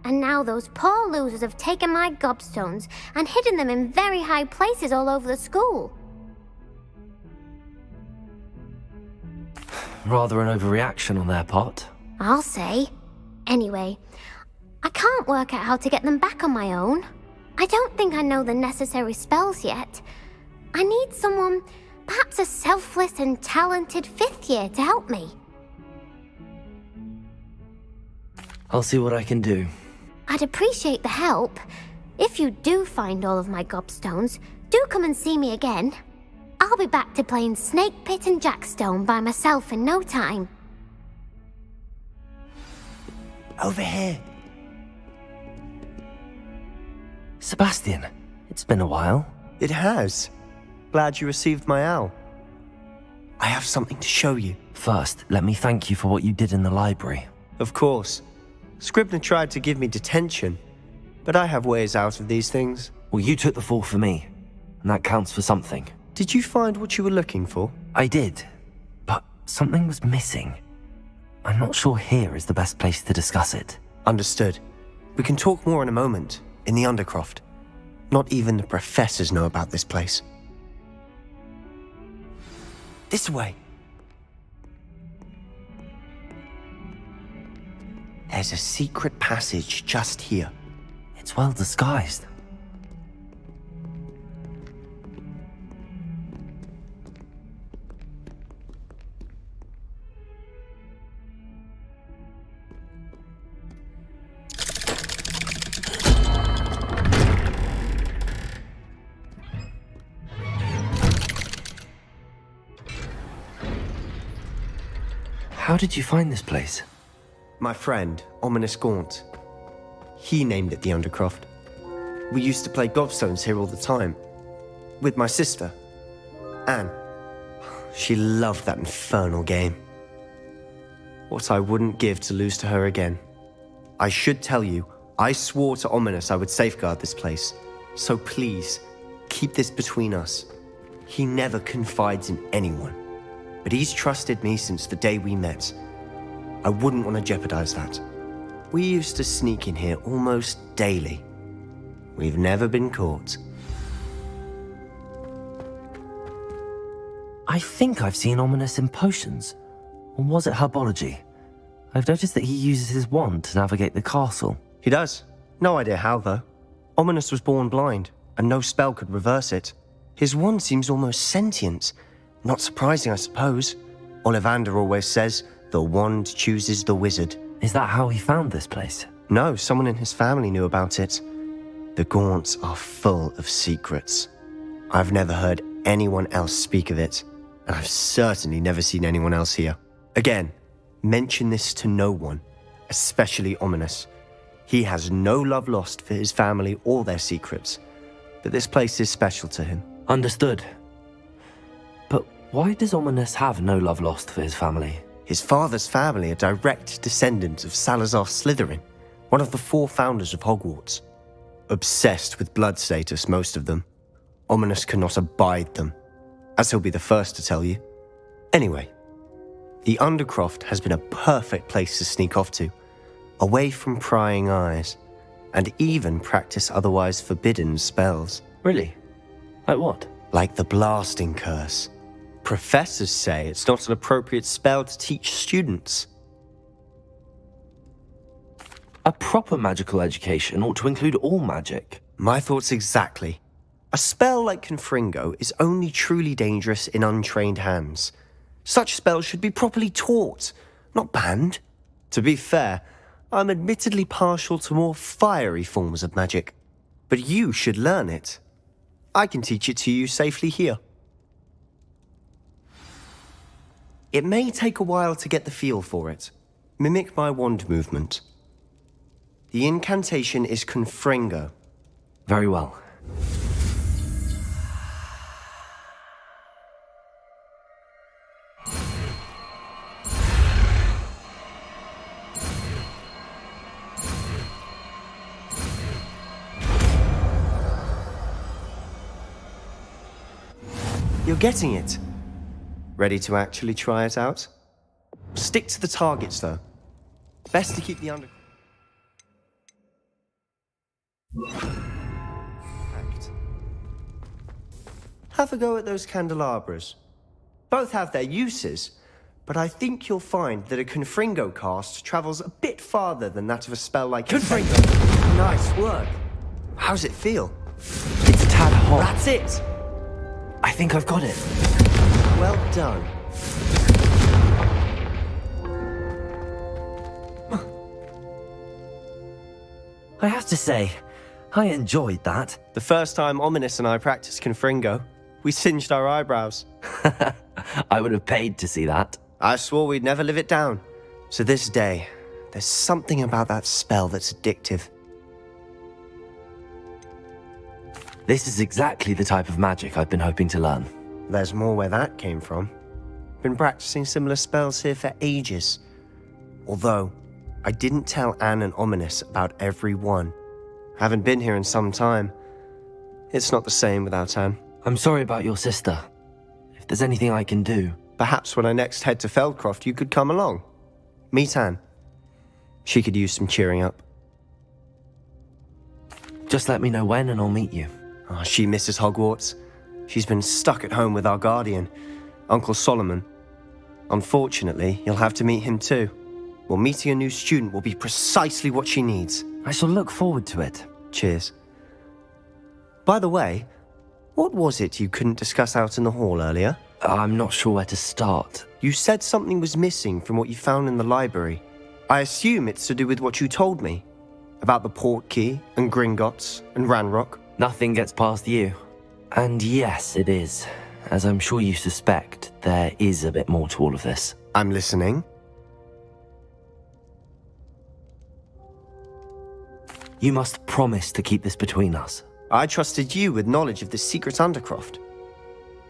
S14: And now those poor losers have taken my gobstones and hidden them in very high places all over the school.
S1: Rather an overreaction on their part.
S14: I'll say. Anyway, I can't work out how to get them back on my own. I don't think I know the necessary spells yet. I need someone, perhaps a selfless and talented fifth year to help me.
S1: I'll see what I can do.
S14: I'd appreciate the help. If you do find all of my gobstones, do come and see me again. I'll be back to playing Snake Pit and Jackstone by myself in no time.
S15: Over here.
S1: Sebastian, it's been a while.
S15: It has. Glad you received my owl. I have something to show you.
S1: First, let me thank you for what you did in the library.
S15: Of course. Scribner tried to give me detention, but I have ways out of these things.
S1: Well, you took the fall for me, and that counts for something.
S15: Did you find what you were looking for?
S1: I did, but something was missing. I'm not sure here is the best place to discuss it.
S15: Understood. We can talk more in a moment, in the Undercroft. Not even the professors know about this place. This way. There's a secret passage just here.
S1: It's well disguised. How did you find this place?
S15: My friend, Ominous Gaunt. He named it the Undercroft. We used to play gobstones here all the time. With my sister, Anne. She loved that infernal game. What I wouldn't give to lose to her again. I should tell you, I swore to Ominous I would safeguard this place. So please, keep this between us. He never confides in anyone. But he's trusted me since the day we met. I wouldn't want to jeopardize that. We used to sneak in here almost daily. We've never been caught.
S1: I think I've seen Ominous in potions. Or was it herbology? I've noticed that he uses his wand to navigate the castle.
S15: He does. No idea how, though. Ominous was born blind, and no spell could reverse it. His wand seems almost sentient. Not surprising, I suppose. Ollivander always says, the wand chooses the wizard.
S1: Is that how he found this place?
S15: No, someone in his family knew about it. The Gaunts are full of secrets. I've never heard anyone else speak of it, and I've certainly never seen anyone else here. Again, mention this to no one, especially Ominous. He has no love lost for his family or their secrets, but this place is special to him.
S1: Understood. But why does Ominous have no love lost for his family?
S15: His father's family are direct descendants of Salazar Slytherin, one of the 4 founders of Hogwarts. Obsessed with blood status, most of them. Ominous cannot abide them, as he'll be the first to tell you. Anyway, the Undercroft has been a perfect place to sneak off to, away from prying eyes, and even practice otherwise forbidden spells.
S1: Really? Like what?
S15: Like the blasting curse. Professors say it's not an appropriate spell to teach students.
S1: A proper magical education ought to include all magic.
S15: My thoughts exactly. A spell like Confringo is only truly dangerous in untrained hands. Such spells should be properly taught, not banned. To be fair, I'm admittedly partial to more fiery forms of magic. But you should learn it. I can teach it to you safely here. It may take a while to get the feel for it. Mimic my wand movement. The incantation is Confringo.
S1: Very well.
S15: You're getting it. Ready to actually try it out? Stick to the targets, though. Best to keep the under... Act. Have a go at those candelabras. Both have their uses, but I think you'll find that a Confringo cast travels a bit farther than that of a spell like Confringo. Nice work. How's it feel?
S1: It's a tad hot.
S15: That's it.
S1: I think I've got it.
S15: Well done.
S1: I have to say, I enjoyed that.
S15: The first time Ominous and I practiced Confringo, we singed our eyebrows.
S1: I would have paid to see that.
S15: I swore we'd never live it down. So this day, there's something about that spell that's addictive.
S1: This is exactly the type of magic I've been hoping to learn.
S15: There's more where that came from. Been practicing similar spells here for ages. Although, I didn't tell Anne and Ominous about every one. Haven't been here in some time. It's not the same without Anne.
S1: I'm sorry about your sister. If there's anything I can do...
S15: Perhaps when I next head to Feldcroft, you could come along. Meet Anne. She could use some cheering up.
S1: Just let me know when and I'll meet you.
S15: Oh, she misses Hogwarts. She's been stuck at home with our guardian, Uncle Solomon. Unfortunately, you'll have to meet him too. Well, meeting a new student will be precisely what she needs.
S1: I shall look forward to it.
S15: Cheers. By the way, what was it you couldn't discuss out in the hall earlier?
S1: I'm not sure where to start.
S15: You said something was missing from what you found in the library. I assume it's to do with what you told me. About the Portkey, and Gringotts, and Ranrock.
S1: Nothing gets past you. And yes, it is. As I'm sure you suspect, there is a bit more to all of this.
S15: I'm listening.
S1: You must promise to keep this between us.
S15: I trusted you with knowledge of the secret Undercroft.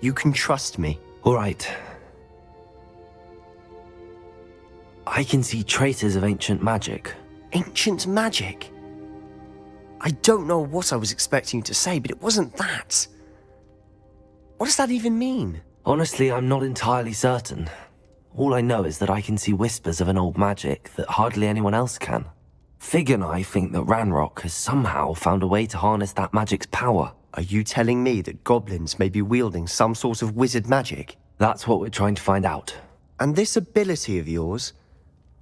S15: You can trust me.
S1: All right. I can see traces of ancient magic.
S15: Ancient magic? I don't know what I was expecting you to say, but it wasn't that. What does that even mean?
S1: Honestly, I'm not entirely certain. All I know is that I can see whispers of an old magic that hardly anyone else can. Fig and I think that Ranrock has somehow found a way to harness that magic's power.
S15: Are you telling me that goblins may be wielding some sort of wizard magic?
S1: That's what we're trying to find out.
S15: And this ability of yours,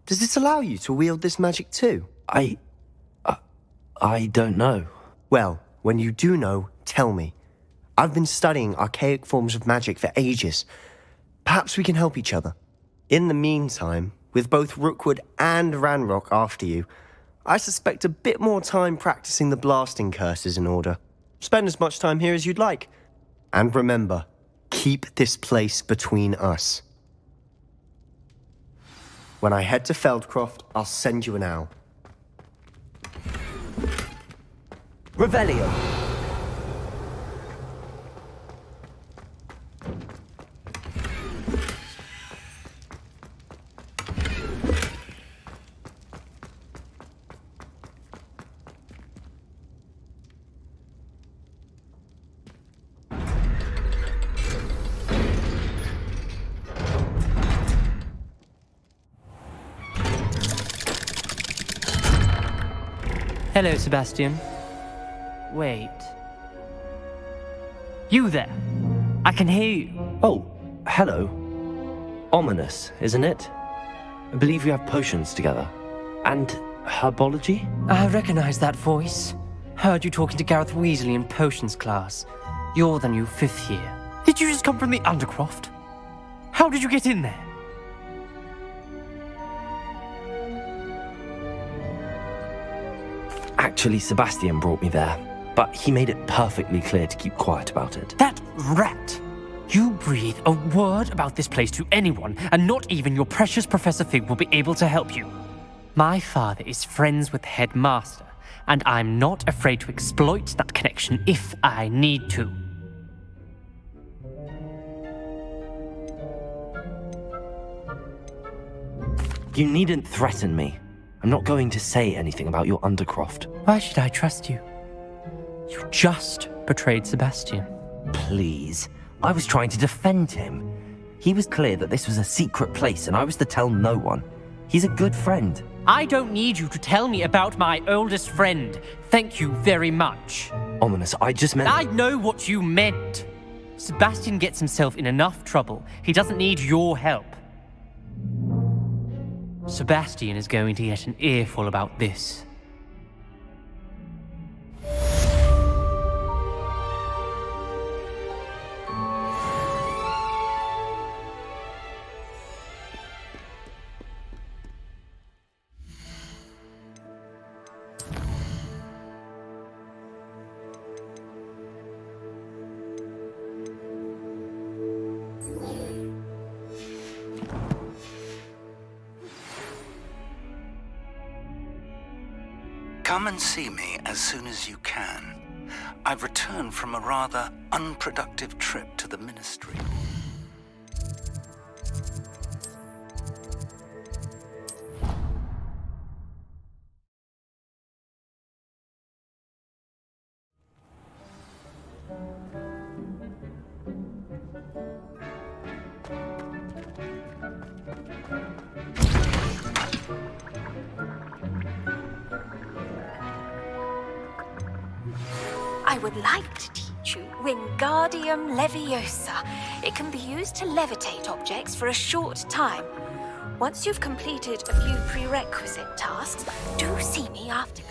S15: does it allow you to wield this magic too?
S1: I don't know.
S15: Well, when you do know, tell me. I've been studying archaic forms of magic for ages. Perhaps we can help each other. In the meantime, with both Rookwood and Ranrock after you, I suspect a bit more time practicing the blasting curse is in order. Spend as much time here as you'd like. And remember, keep this place between us. When I head to Feldcroft, I'll send you an owl.
S1: Revelio.
S8: Hello, Sebastian. Wait. You there? I can hear you.
S1: Oh, hello. Ominous, isn't it? I believe you have potions together. And herbology?
S8: I recognize that voice. Heard you talking to Gareth Weasley in potions class. You're the new 5th year. Did you just come from the Undercroft? How did you get in there?
S1: Actually, Sebastian brought me there, but he made it perfectly clear to keep quiet about it.
S8: That rat! You breathe a word about this place to anyone, and not even your precious Professor Fig will be able to help you. My father is friends with the headmaster, and I'm not afraid to exploit that connection if I need to.
S1: You needn't threaten me. I'm not going to say anything about your Undercroft.
S8: Why should I trust you? You just betrayed Sebastian.
S1: Please. I was trying to defend him. He was clear that this was a secret place and I was to tell no one. He's a good friend.
S8: I don't need you to tell me about my oldest friend. Thank you very much.
S1: Ominous, I just meant...
S8: I know what you meant. Sebastian gets himself in enough trouble. He doesn't need your help. Sebastian is going to get an earful about this.
S16: Come and see me as soon as you can. I've returned from a rather unproductive trip to the Ministry.
S17: I would like to teach you Wingardium Leviosa. It can be used to levitate objects for a short time. Once you've completed a few prerequisite tasks, do see me after.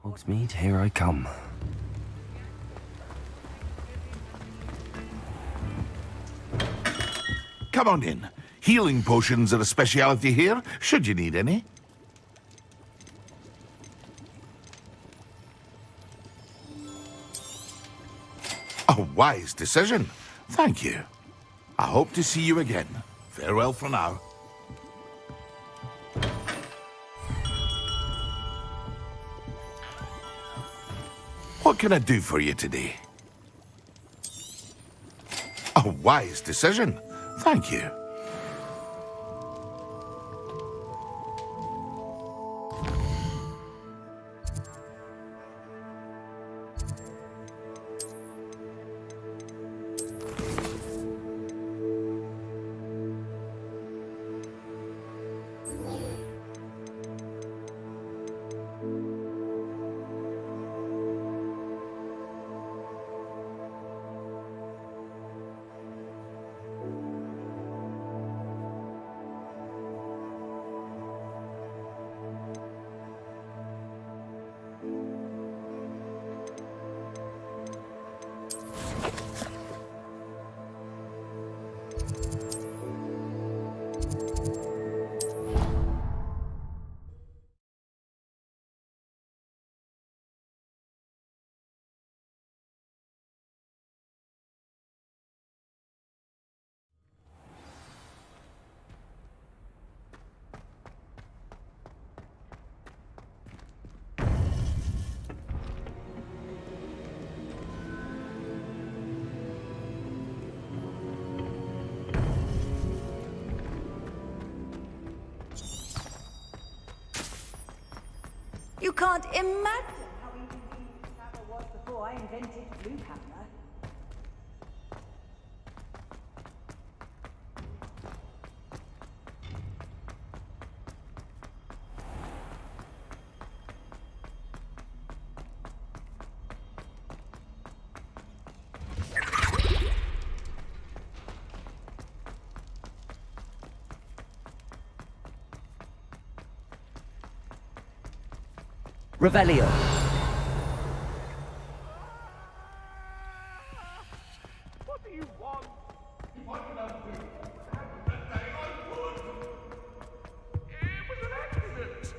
S1: Hogsmeade, here I come.
S4: Come on in. Healing potions are a speciality here, should you need any. A wise decision. Thank you. I hope to see you again. Farewell for now. What can I do for you today? A wise decision. Thank you.
S11: can't imagine how inconvenient travel was before I invented Blue Panther.
S1: Revelio.
S7: What do you want? If I could have this, that day I would. It was an accident.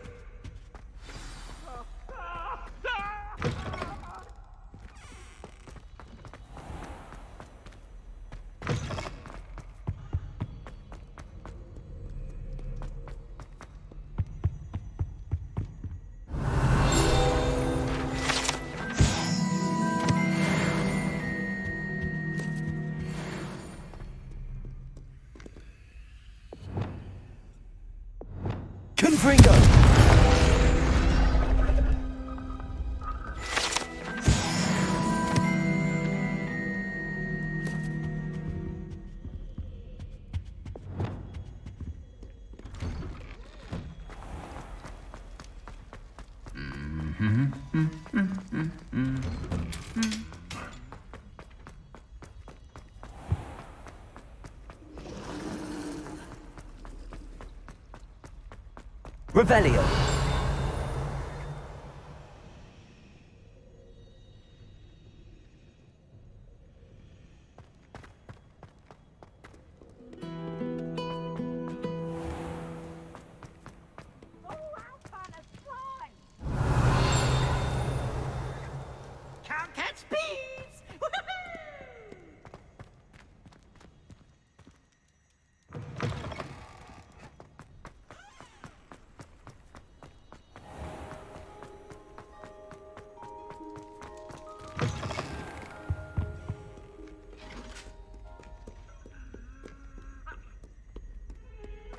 S1: Confringo! Revelio.
S7: Can't catch bees!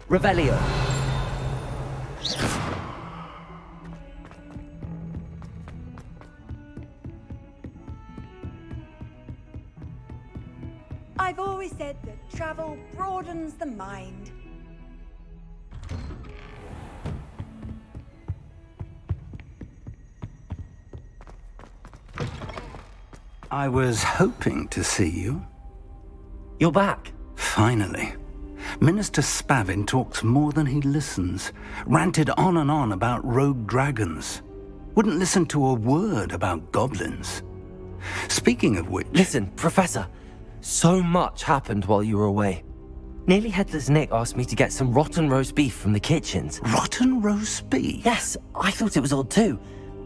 S1: Revelio.
S11: I've always said that travel broadens the mind.
S16: I was hoping to see you.
S1: You're back.
S16: Finally. Minister Spavin talks more than he listens. Ranted on and on about rogue dragons. Wouldn't listen to a word about goblins. Speaking of which...
S1: Listen, Professor. So much happened while you were away. Nearly Headless Nick asked me to get some rotten roast beef from the kitchens.
S16: Rotten roast beef?
S1: Yes, I thought it was odd too.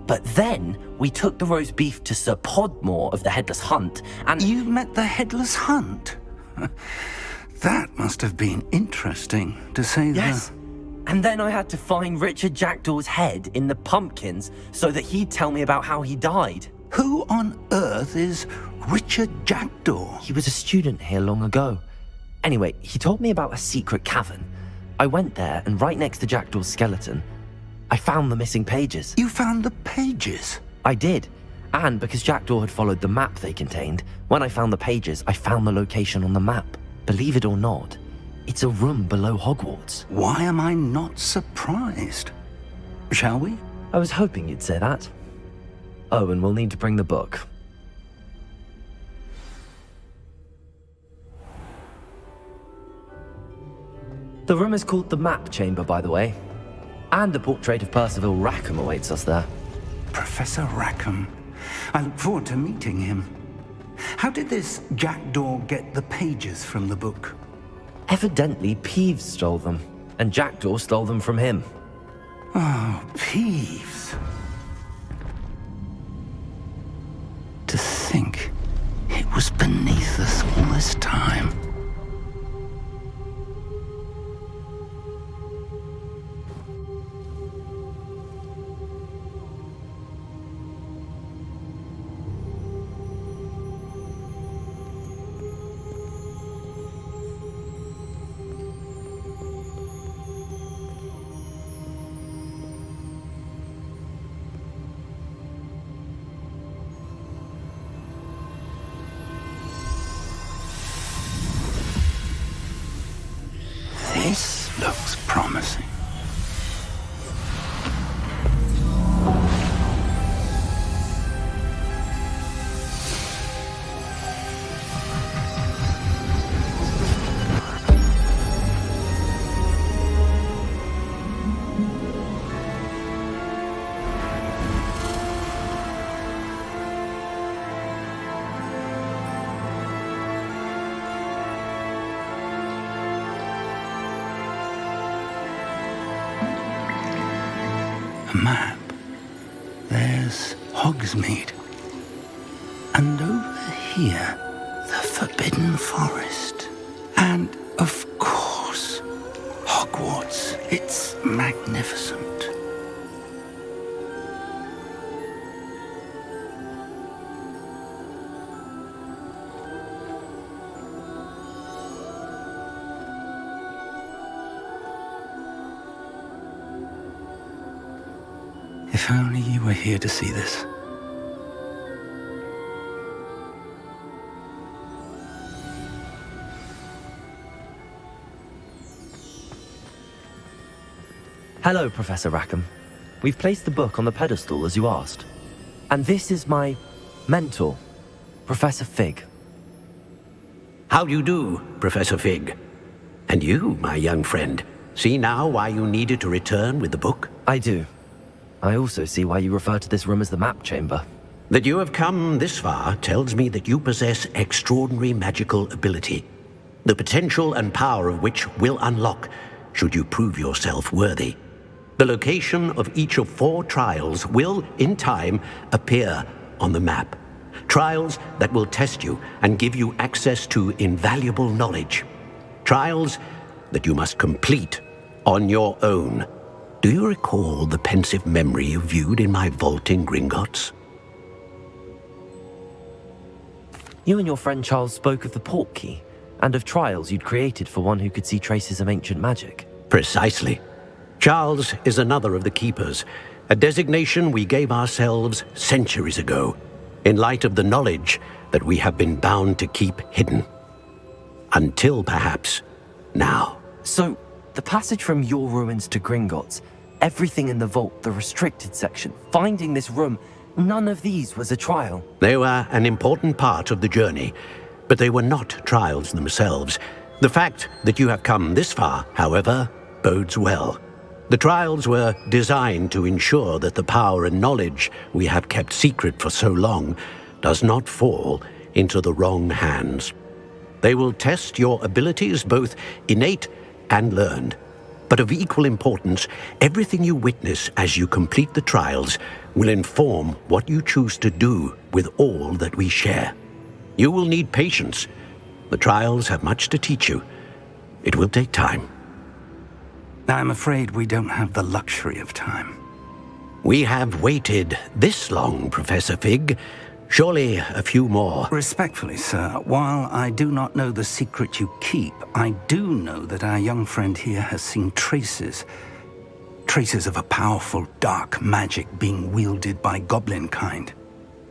S1: But then we took the roast beef to Sir Podmore of the Headless Hunt, and...
S16: You met the Headless Hunt? That must have been interesting, to say the...
S1: Yes. And then I had to find Richard Jackdaw's head in the pumpkins so that he'd tell me about how he died.
S16: Who on earth is Richard Jackdaw?
S1: He was a student here long ago. Anyway, he told me about a secret cavern. I went there, and right next to Jackdaw's skeleton, I found the missing pages.
S16: You found the pages?
S1: I did. And because Jackdaw had followed the map they contained, when I found the pages, I found the location on the map. Believe it or not, it's a room below Hogwarts.
S16: Why am I not surprised? Shall we?
S1: I was hoping you'd say that. Oh, and we'll need to bring the book. The room is called the Map Chamber, by the way. And a portrait of Percival Rackham awaits us there.
S16: Professor Rackham. I look forward to meeting him. How did this Jackdaw get the pages from the book?
S1: Evidently, Peeves stole them, and Jackdaw stole them from him.
S16: Oh, Peeves. To think it was beneath us all this time. This looks promising. A map. There's Hogsmeade. And over here, the Forbidden Forest. And, of course, Hogwarts. It's magnificent. If only you were here to see this.
S1: Hello, Professor Rackham. We've placed the book on the pedestal as you asked. And this is my mentor, Professor Fig.
S6: How do you do, Professor Fig? And you, my young friend, see now why you needed to return with the book?
S1: I do. I also see why you refer to this room as the map chamber.
S6: That you have come this far tells me that you possess extraordinary magical ability, the potential and power of which will unlock should you prove yourself worthy. The location of each of 4 trials will, in time, appear on the map. Trials that will test you and give you access to invaluable knowledge. Trials that you must complete on your own. Do you recall the pensive memory you viewed in my vault in Gringotts?
S1: You and your friend Charles spoke of the Portkey, and of trials you'd created for one who could see traces of ancient magic.
S6: Precisely. Charles is another of the Keepers, a designation we gave ourselves centuries ago, in light of the knowledge that we have been bound to keep hidden. Until perhaps now.
S1: So, the passage from your ruins to Gringotts, everything in the vault, the restricted section, finding this room, none of these was a trial.
S6: They were an important part of the journey, but they were not trials themselves. The fact that you have come this far, however, bodes well. The trials were designed to ensure that the power and knowledge we have kept secret for so long does not fall into the wrong hands. They will test your abilities, both innate and learned. But of equal importance, everything you witness as you complete the trials will inform what you choose to do with all that we share. You will need patience. The trials have much to teach you. It will take time.
S16: I'm afraid we don't have the luxury of time.
S6: We have waited this long, Professor Fig. Surely a few more.
S16: Respectfully, sir, while I do not know the secret you keep, I do know that our young friend here has seen traces of a powerful dark magic being wielded by goblin kind.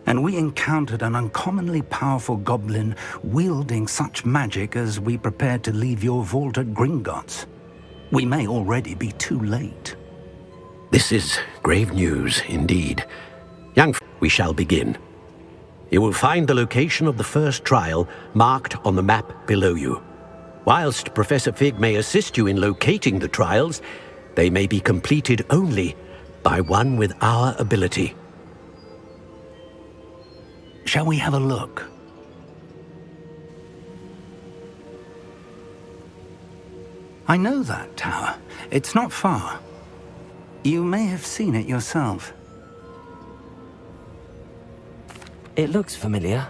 S16: And we encountered an uncommonly powerful goblin wielding such magic as we prepared to leave your vault at Gringotts. We may already be too late.
S6: This is grave news indeed. We shall begin. You will find the location of the first trial marked on the map below you. Whilst Professor Fig may assist you in locating the trials, they may be completed only by one with our ability.
S16: Shall we have a look? I know that tower. It's not far. You may have seen it yourself.
S1: It looks familiar.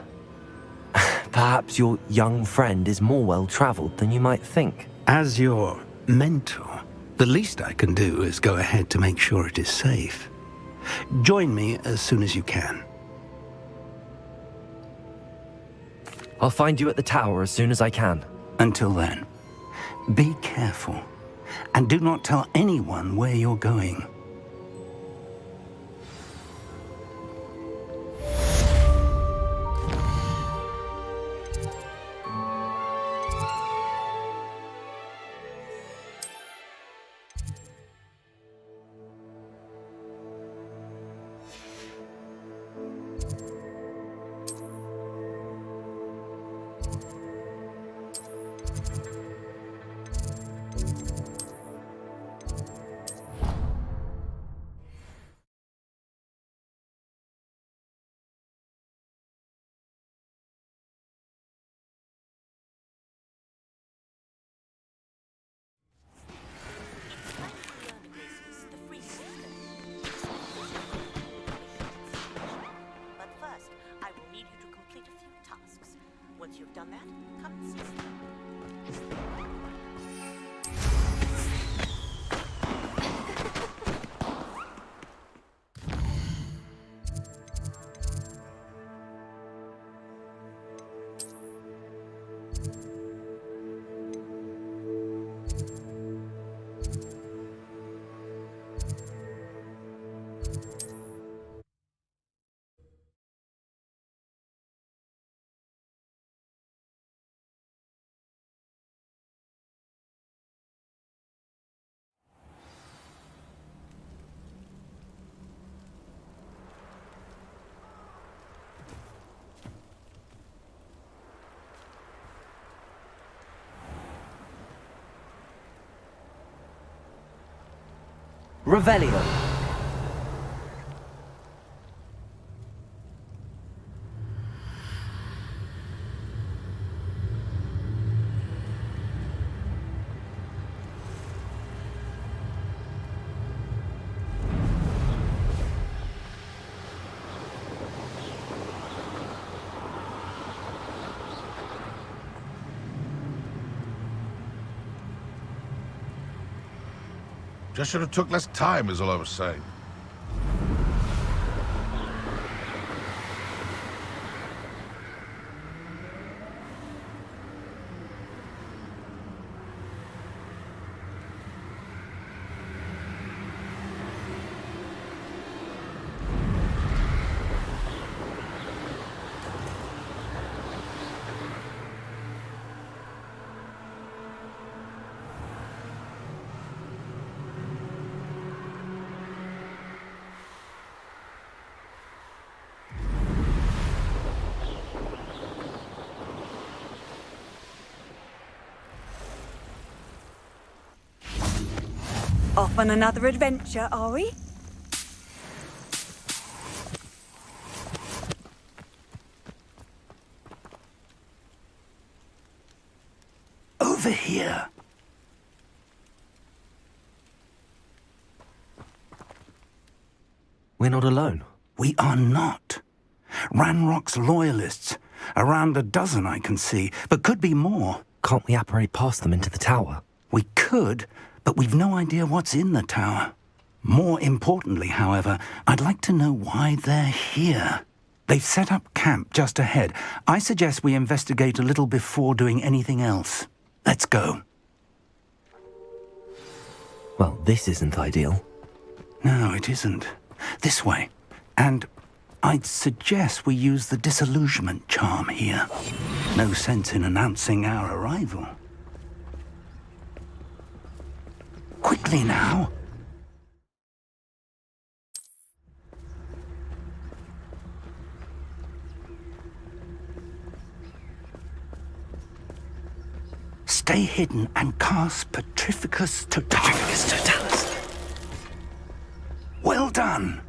S1: Perhaps your young friend is more well-traveled than you might think.
S16: As your mentor, the least I can do is go ahead to make sure it is safe. Join me as soon as you can.
S1: I'll find you at the tower as soon as I can.
S16: Until then, be careful, and do not tell anyone where you're going.
S1: Revelio.
S4: Just should have took less time, is all I was saying.
S11: Off on another adventure, are we?
S16: Over here.
S1: We're not alone.
S16: We are not. Ranrock's loyalists. Around a dozen I can see, but could be more.
S1: Can't we apparate past them into the tower?
S16: We could, but we've no idea what's in the tower. More importantly, however, I'd like to know why they're here. They've set up camp just ahead. I suggest we investigate a little before doing anything else. Let's go.
S1: Well, this isn't ideal.
S16: No, it isn't. This way. And I'd suggest we use the disillusionment charm here. No sense in announcing our arrival. Quickly now. Stay hidden and cast Petrificus Totalis. Well done.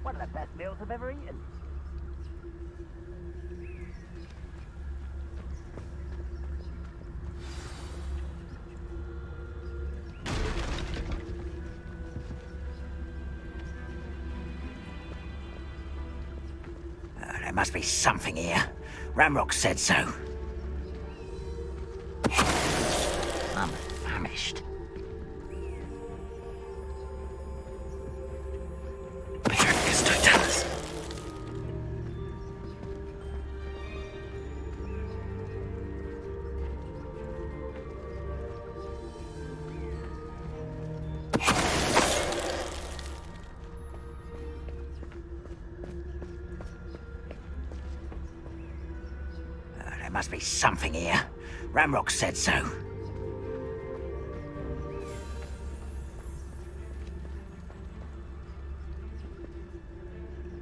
S5: One of the best meals I've ever eaten.
S12: There must be something here. Ramrock said so. I'm famished.
S1: Petrificus Totalis.
S12: There must be something here. Ramrock said so.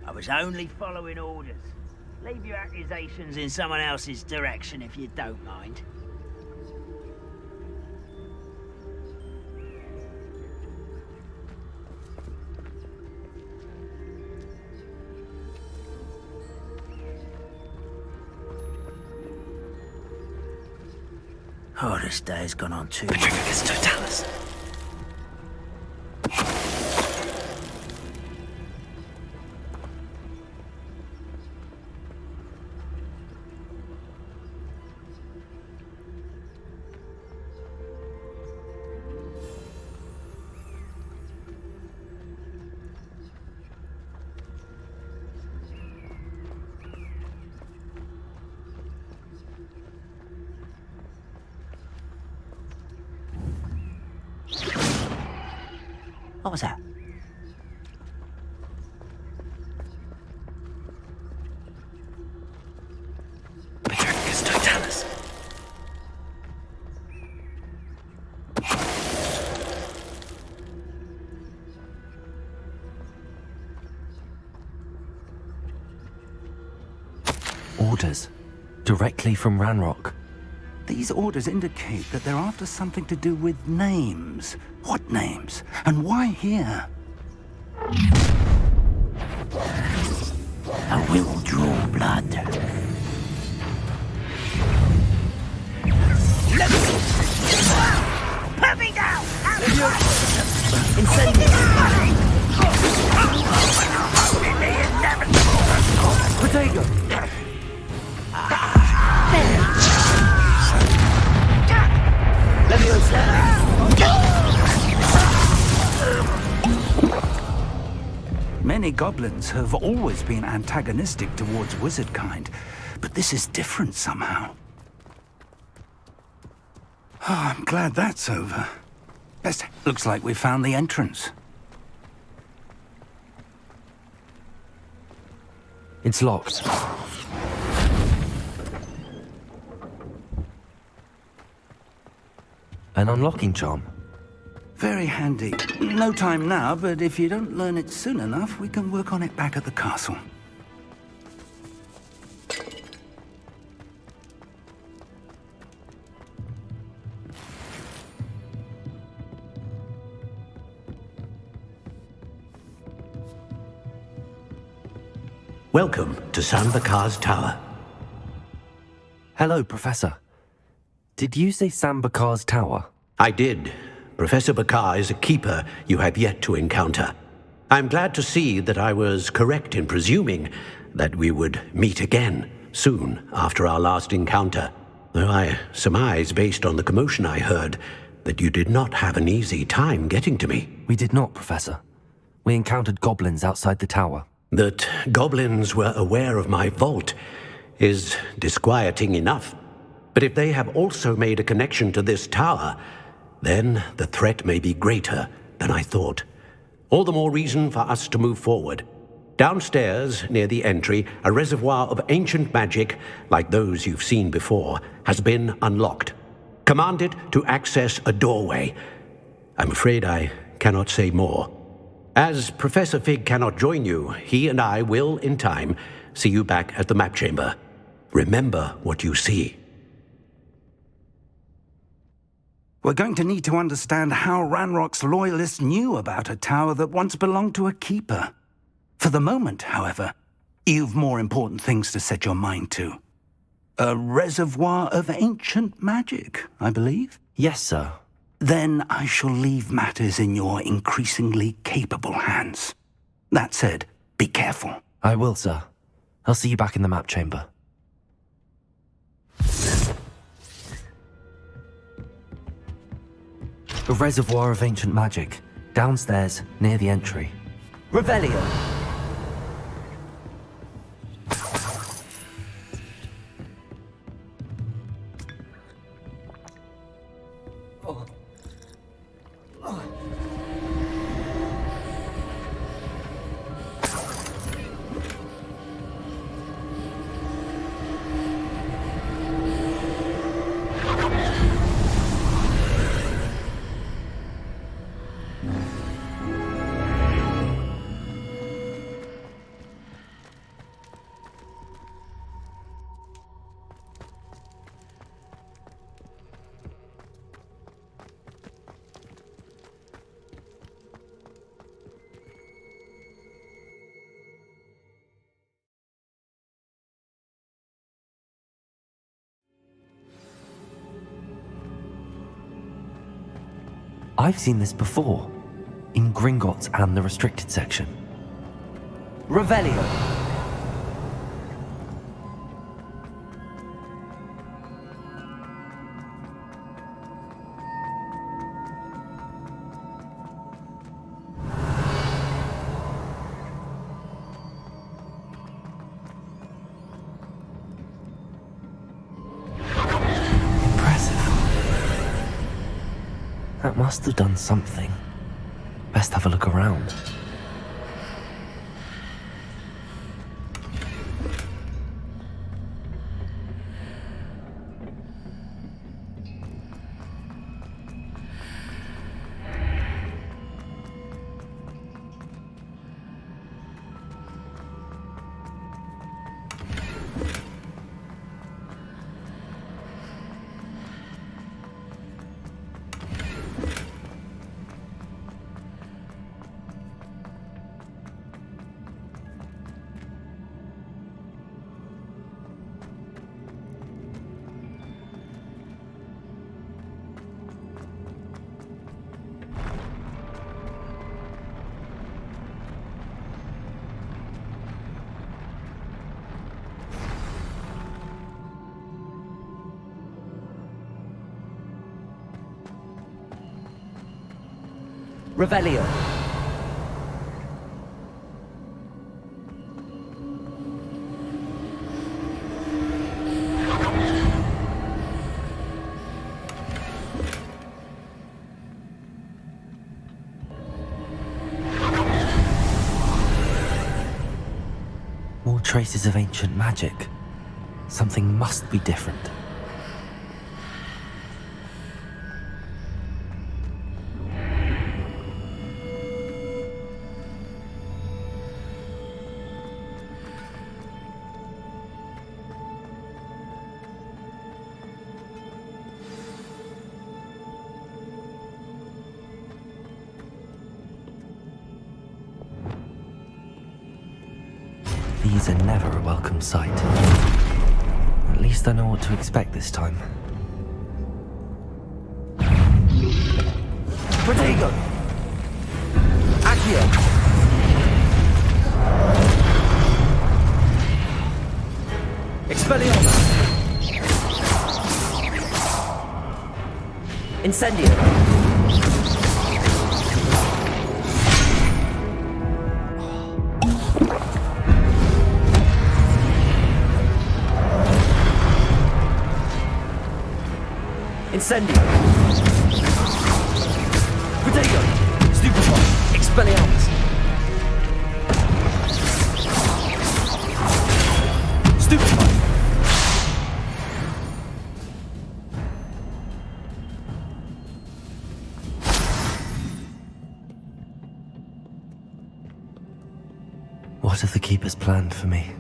S5: I was only following orders. Leave your accusations in someone else's direction if you don't mind. Oh, this day's gone on too long.
S1: Petrificus Totalis.
S5: What was that?
S1: Petrificus Totalis. Orders. Directly from Ranrock.
S16: These orders indicate that they're after something to do with names. What names? And why here?
S5: I will draw blood. Put me down!
S1: Potato!
S16: Many goblins have always been antagonistic towards wizard kind, but this is different somehow. Oh, I'm glad that's over. Best, looks like we found the entrance.
S1: It's locked. An unlocking charm.
S16: Very handy. No time now, but if you don't learn it soon enough, we can work on it back at the castle.
S6: Welcome to Sambakar's Tower.
S1: Hello, Professor. Did you say Sambakar's Tower?
S6: I did. Professor Bakar is a keeper you have yet to encounter. I'm glad to see that I was correct in presuming that we would meet again soon after our last encounter, though I surmise, based on the commotion I heard, that you did not have an easy time getting to me.
S1: We did not, Professor. We encountered goblins outside the tower.
S6: That goblins were aware of my vault is disquieting enough. But if they have also made a connection to this tower, then the threat may be greater than I thought. All the more reason for us to move forward. Downstairs, near the entry, a reservoir of ancient magic, like those you've seen before, has been unlocked. Command it to access a doorway. I'm afraid I cannot say more. As Professor Fig cannot join you, he and I will, in time, see you back at the map chamber. Remember what you see.
S16: We're going to need to understand how Ranrock's loyalists knew about a tower that once belonged to a keeper. For the moment, however, you've more important things to set your mind to. A reservoir of ancient magic, I believe?
S1: Yes, sir.
S16: Then I shall leave matters in your increasingly capable hands. That said, be careful.
S1: I will, sir. I'll see you back in the map chamber. A reservoir of ancient magic, downstairs, near the entry. Revelio! I've seen this before, in Gringotts and the restricted section. Revelio! That must have done something. Best have a look around. Revelio. More traces of ancient magic. Something must be different. These are never a welcome sight. At least I know what to expect this time. Protego! Accio! Expelliarmus! Incendio! Incendio! Protego! Stupefy! Expelliarmus! Stupefy! What have the Keepers planned for me?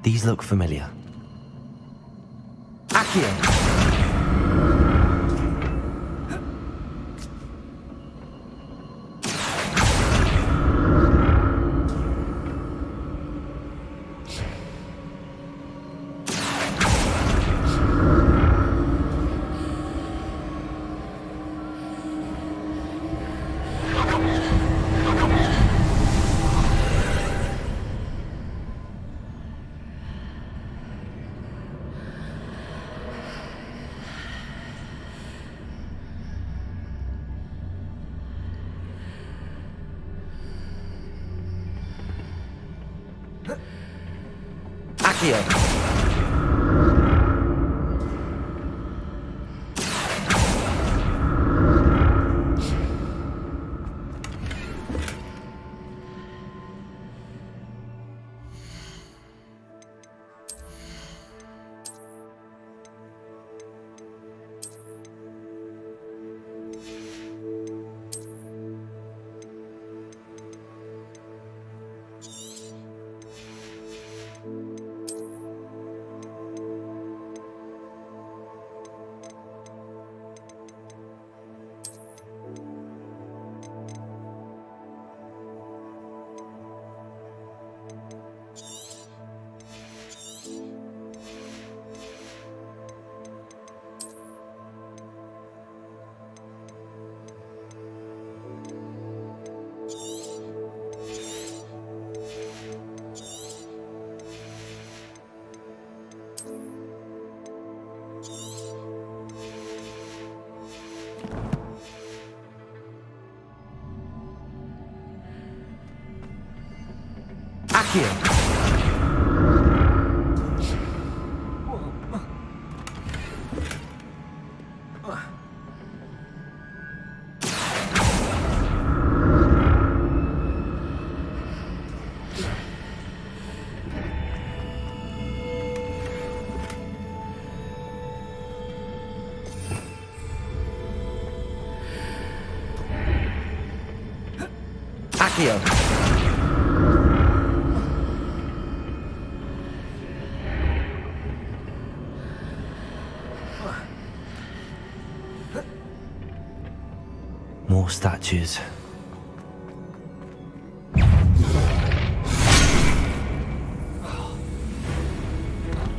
S1: These look familiar. Accio! Accio! Accio! Accio. More statues.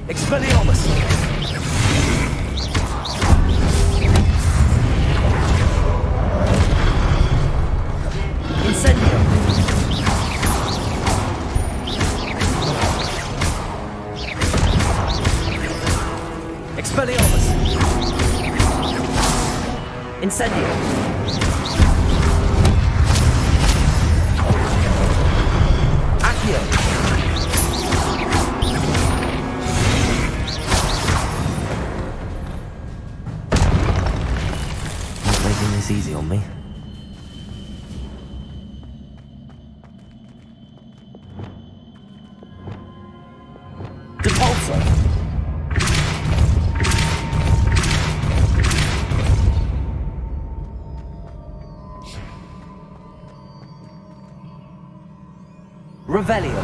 S1: Expelliarmus! Incendio! Expelliarmus! Incendio! Accio! Not making this easy on me. Depulso! Revelio.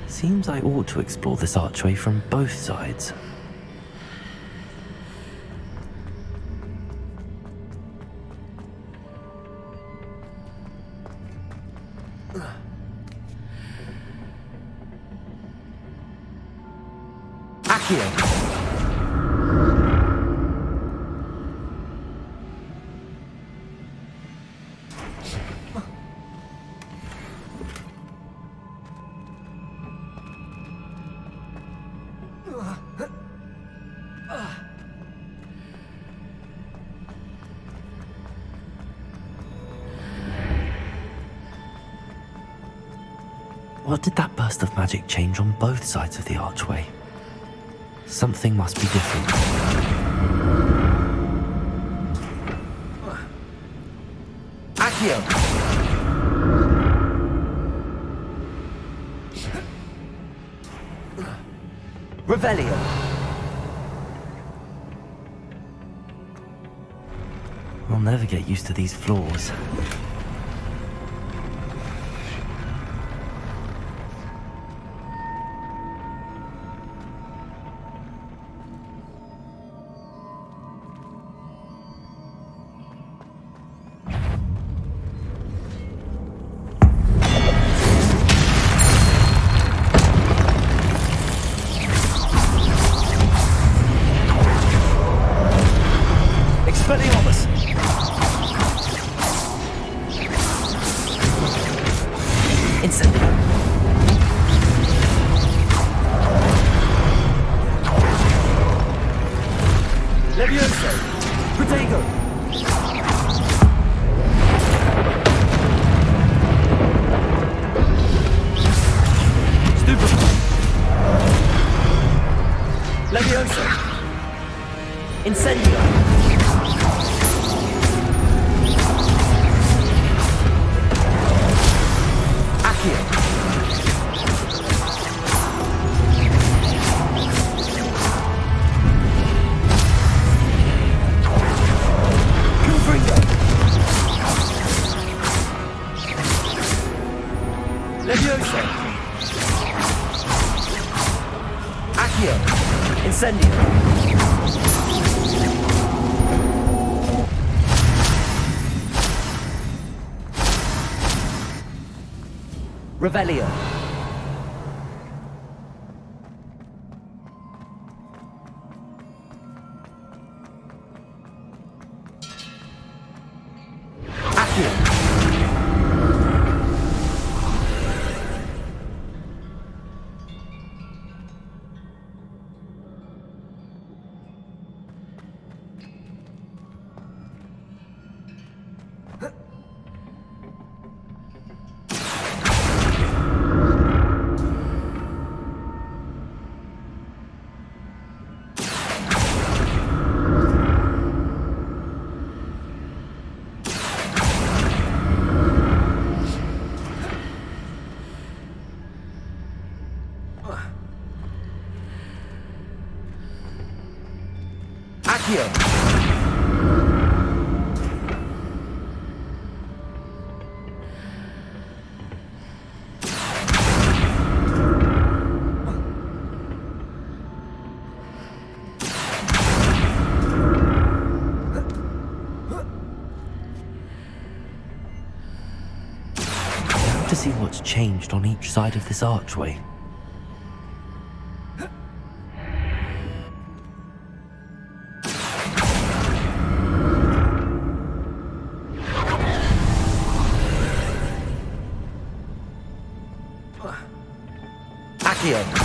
S1: Seems I ought to explore this archway from both sides. Accio! What did that burst of magic change on both sides of the archway? Something must be different. Accio! Revelio! I'll never get used to these floors. Expelliarmus! Incendio! Levioso! Protego! Stupefy! Levioso! Incendio! Levioso! Accio! Incendio! Revelio. To see what's changed on each side of this archway. Accio.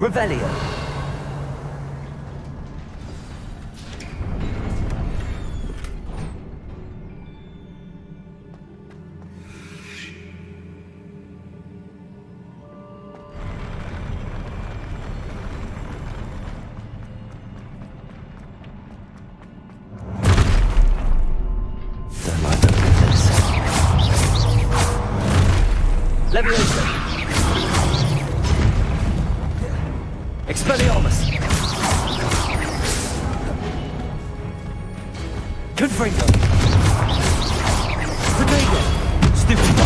S1: Revelio. Leviosa! Expelliarmus! Confringo! Protego! Stupefy!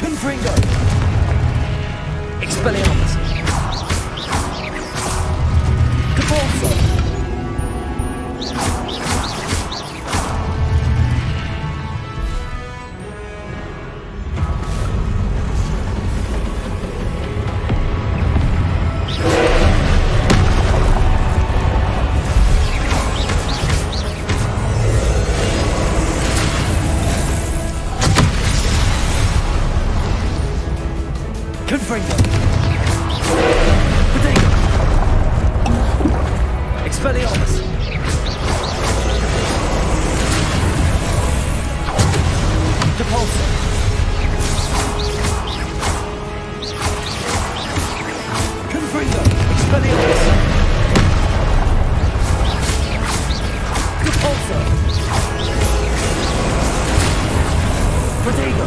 S1: Confringo! Expelliarmus! Capulso! Confringo! Protego! Expelliarmus! Depulso! Confringo! Expelliarmus! Depulso! Protego!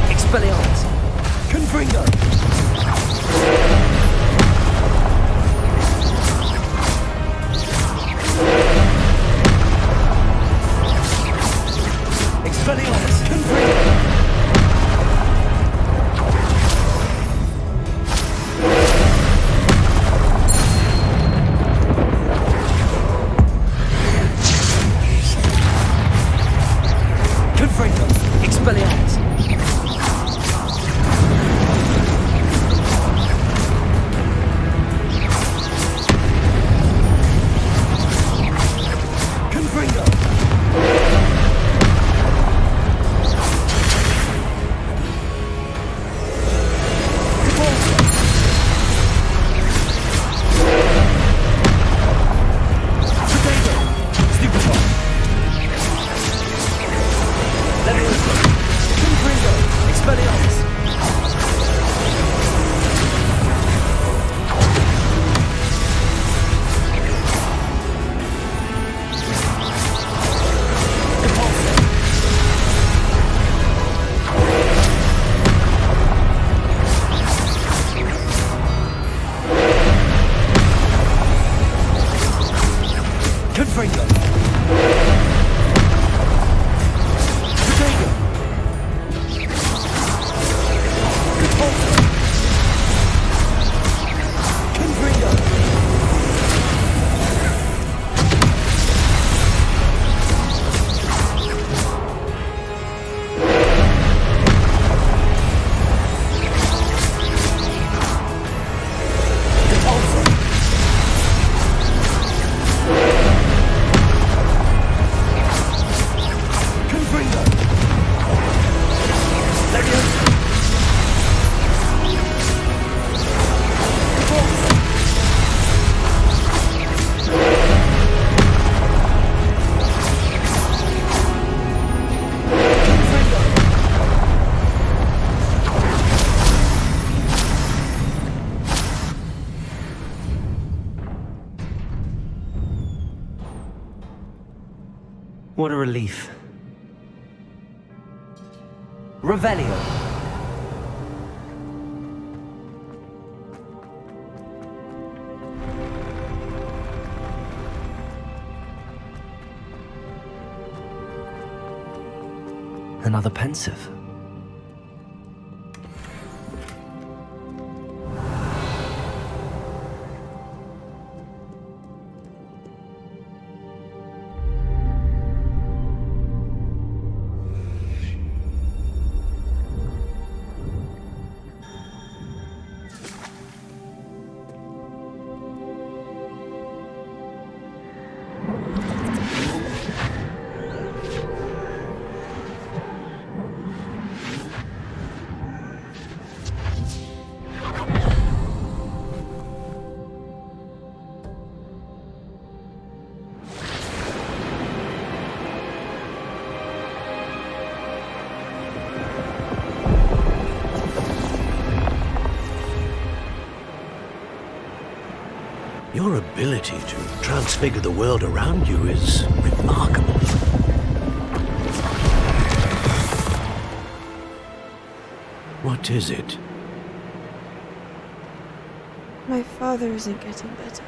S1: Expelliarmus! Confringo! Expelliarmus! Confringo! Confringo! Expelliarmus! Confringo! Protego! Repulso! Confringo! Repulso! What a relief. Revelio. Another pensive.
S6: Your ability to transfigure the world around you is remarkable. What is it?
S18: My father isn't getting better.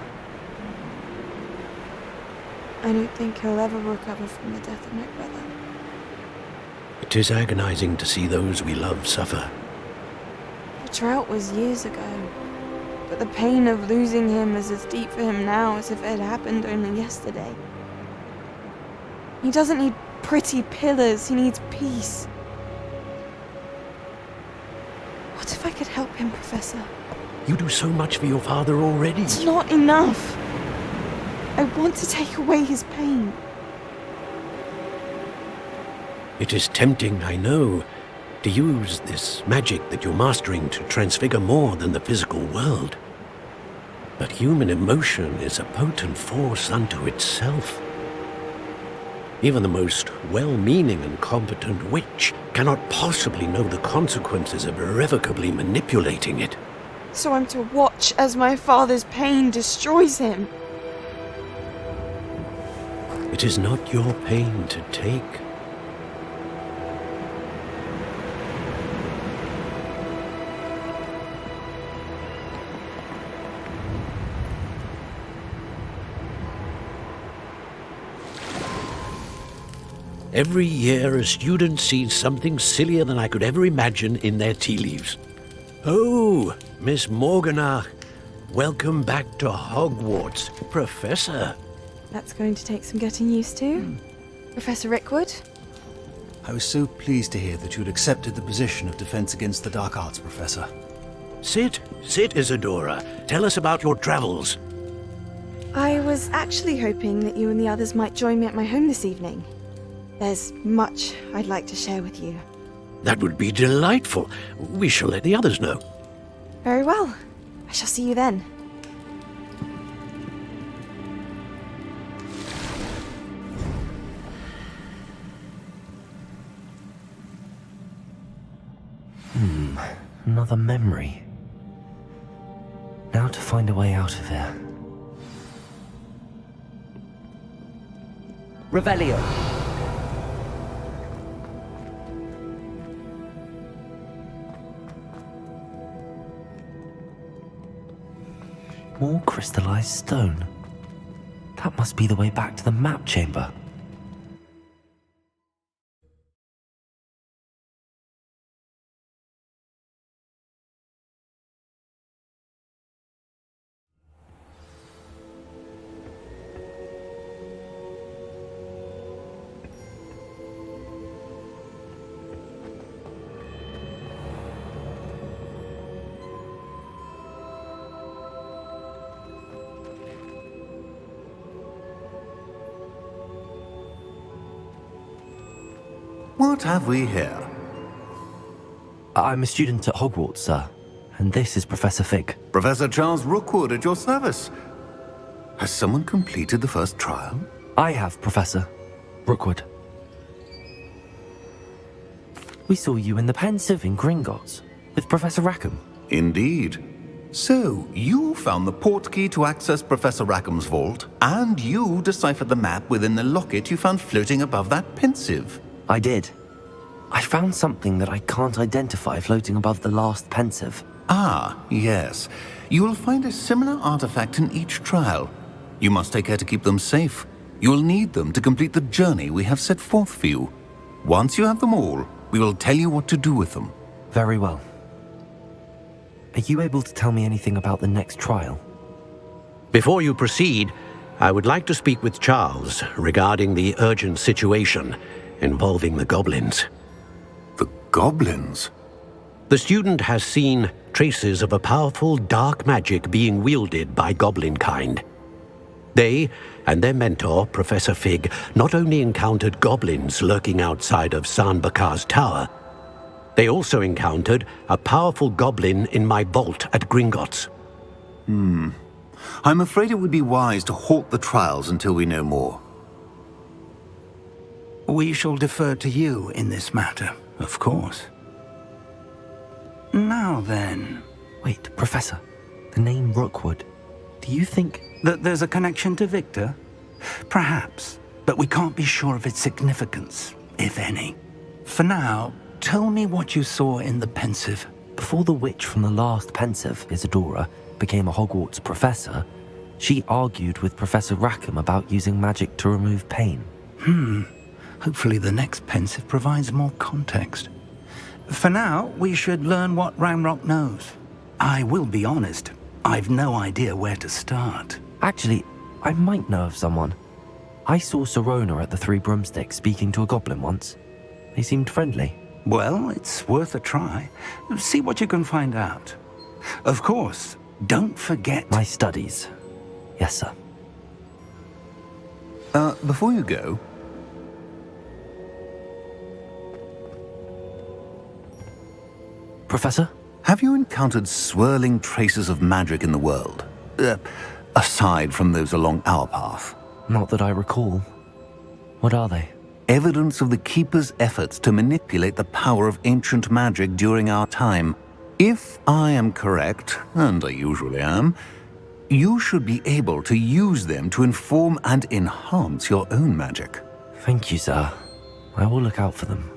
S18: I don't think he'll ever recover from the death of my brother.
S6: It is agonizing to see those we love suffer.
S18: The drought was years ago, but the pain of losing him is as deep for him now as if it had happened only yesterday. He doesn't need pretty pillars, he needs peace. What if I could help him, Professor?
S6: You do so much for your father already.
S18: It's not enough. I want to take away his pain.
S6: It is tempting, I know, to use this magic that you're mastering to transfigure more than the physical world. But human emotion is a potent force unto itself. Even the most well-meaning and competent witch cannot possibly know the consequences of irrevocably manipulating it.
S18: So I'm to watch as my father's pain destroys him.
S6: It is not your pain to take. Every year, a student sees something sillier than I could ever imagine in their tea leaves. Oh, Miss Morganach, welcome back to Hogwarts, Professor.
S18: That's going to take some getting used to. Professor Rickwood?
S19: I was so pleased to hear that you had accepted the position of Defense Against the Dark Arts, Professor.
S6: Sit, Isadora. Tell us about your travels.
S18: I was actually hoping that you and the others might join me at my home this evening. There's much I'd like to share with you.
S6: That would be delightful. We shall let the others know.
S18: Very well. I shall see you then.
S1: Another memory. Now to find a way out of here.
S20: Revelio.
S1: More crystallized stone. That must be the way back to the map chamber.
S10: What have we here?
S1: I'm a student at Hogwarts, sir. And this is Professor Fig.
S10: Professor Charles Rookwood at your service. Has someone completed the first trial?
S1: I have, Professor Rookwood. We saw you in the Pensive in Gringotts with Professor Rackham.
S10: Indeed. So, you found the portkey to access Professor Rackham's vault, and you deciphered the map within the locket you found floating above that Pensive.
S1: I did. I found something that I can't identify floating above the last Pensive.
S10: Ah, yes. You will find a similar artifact in each trial. You must take care to keep them safe. You will need them to complete the journey we have set forth for you. Once you have them all, we will tell you what to do with them.
S1: Very well. Are you able to tell me anything about the next trial?
S6: Before you proceed, I would like to speak with Charles regarding the urgent situation involving the goblins.
S10: The goblins?
S6: The student has seen traces of a powerful dark magic being wielded by goblin kind. They and their mentor, Professor Fig, not only encountered goblins lurking outside of San Bakar's tower, they also encountered a powerful goblin in my vault at Gringotts.
S10: I'm afraid it would be wise to halt the trials until we know more.
S16: We shall defer to you in this matter, of course. Now then...
S1: Wait, Professor. The name Rookwood. Do you think
S16: That there's a connection to Victor? Perhaps, but we can't be sure of its significance, if any. For now, tell me what you saw in the Pensive.
S1: Before the witch from the last Pensive, Isadora, became a Hogwarts professor, she argued with Professor Rackham about using magic to remove pain.
S16: Hopefully the next Pensive provides more context. For now, we should learn what Ranrock knows. I will be honest, I've no idea where to start.
S1: Actually, I might know of someone. I saw Sirona at the Three Broomsticks speaking to a goblin once. They seemed friendly.
S16: Well, it's worth a try. See what you can find out. Of course, don't forget...
S1: My studies. Yes, sir.
S10: Before you go...
S1: Professor?
S10: Have you encountered swirling traces of magic in the world? Aside from those along our path?
S1: Not that I recall. What are they?
S10: Evidence of the Keeper's efforts to manipulate the power of ancient magic during our time. If I am correct, and I usually am, you should be able to use them to inform and enhance your own magic.
S1: Thank you, sir. I will look out for them.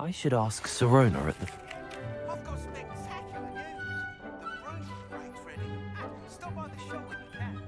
S1: I should ask Sirona at the...
S7: I've got spectacular news. The brooch break's ready. Stop by the shop when you can.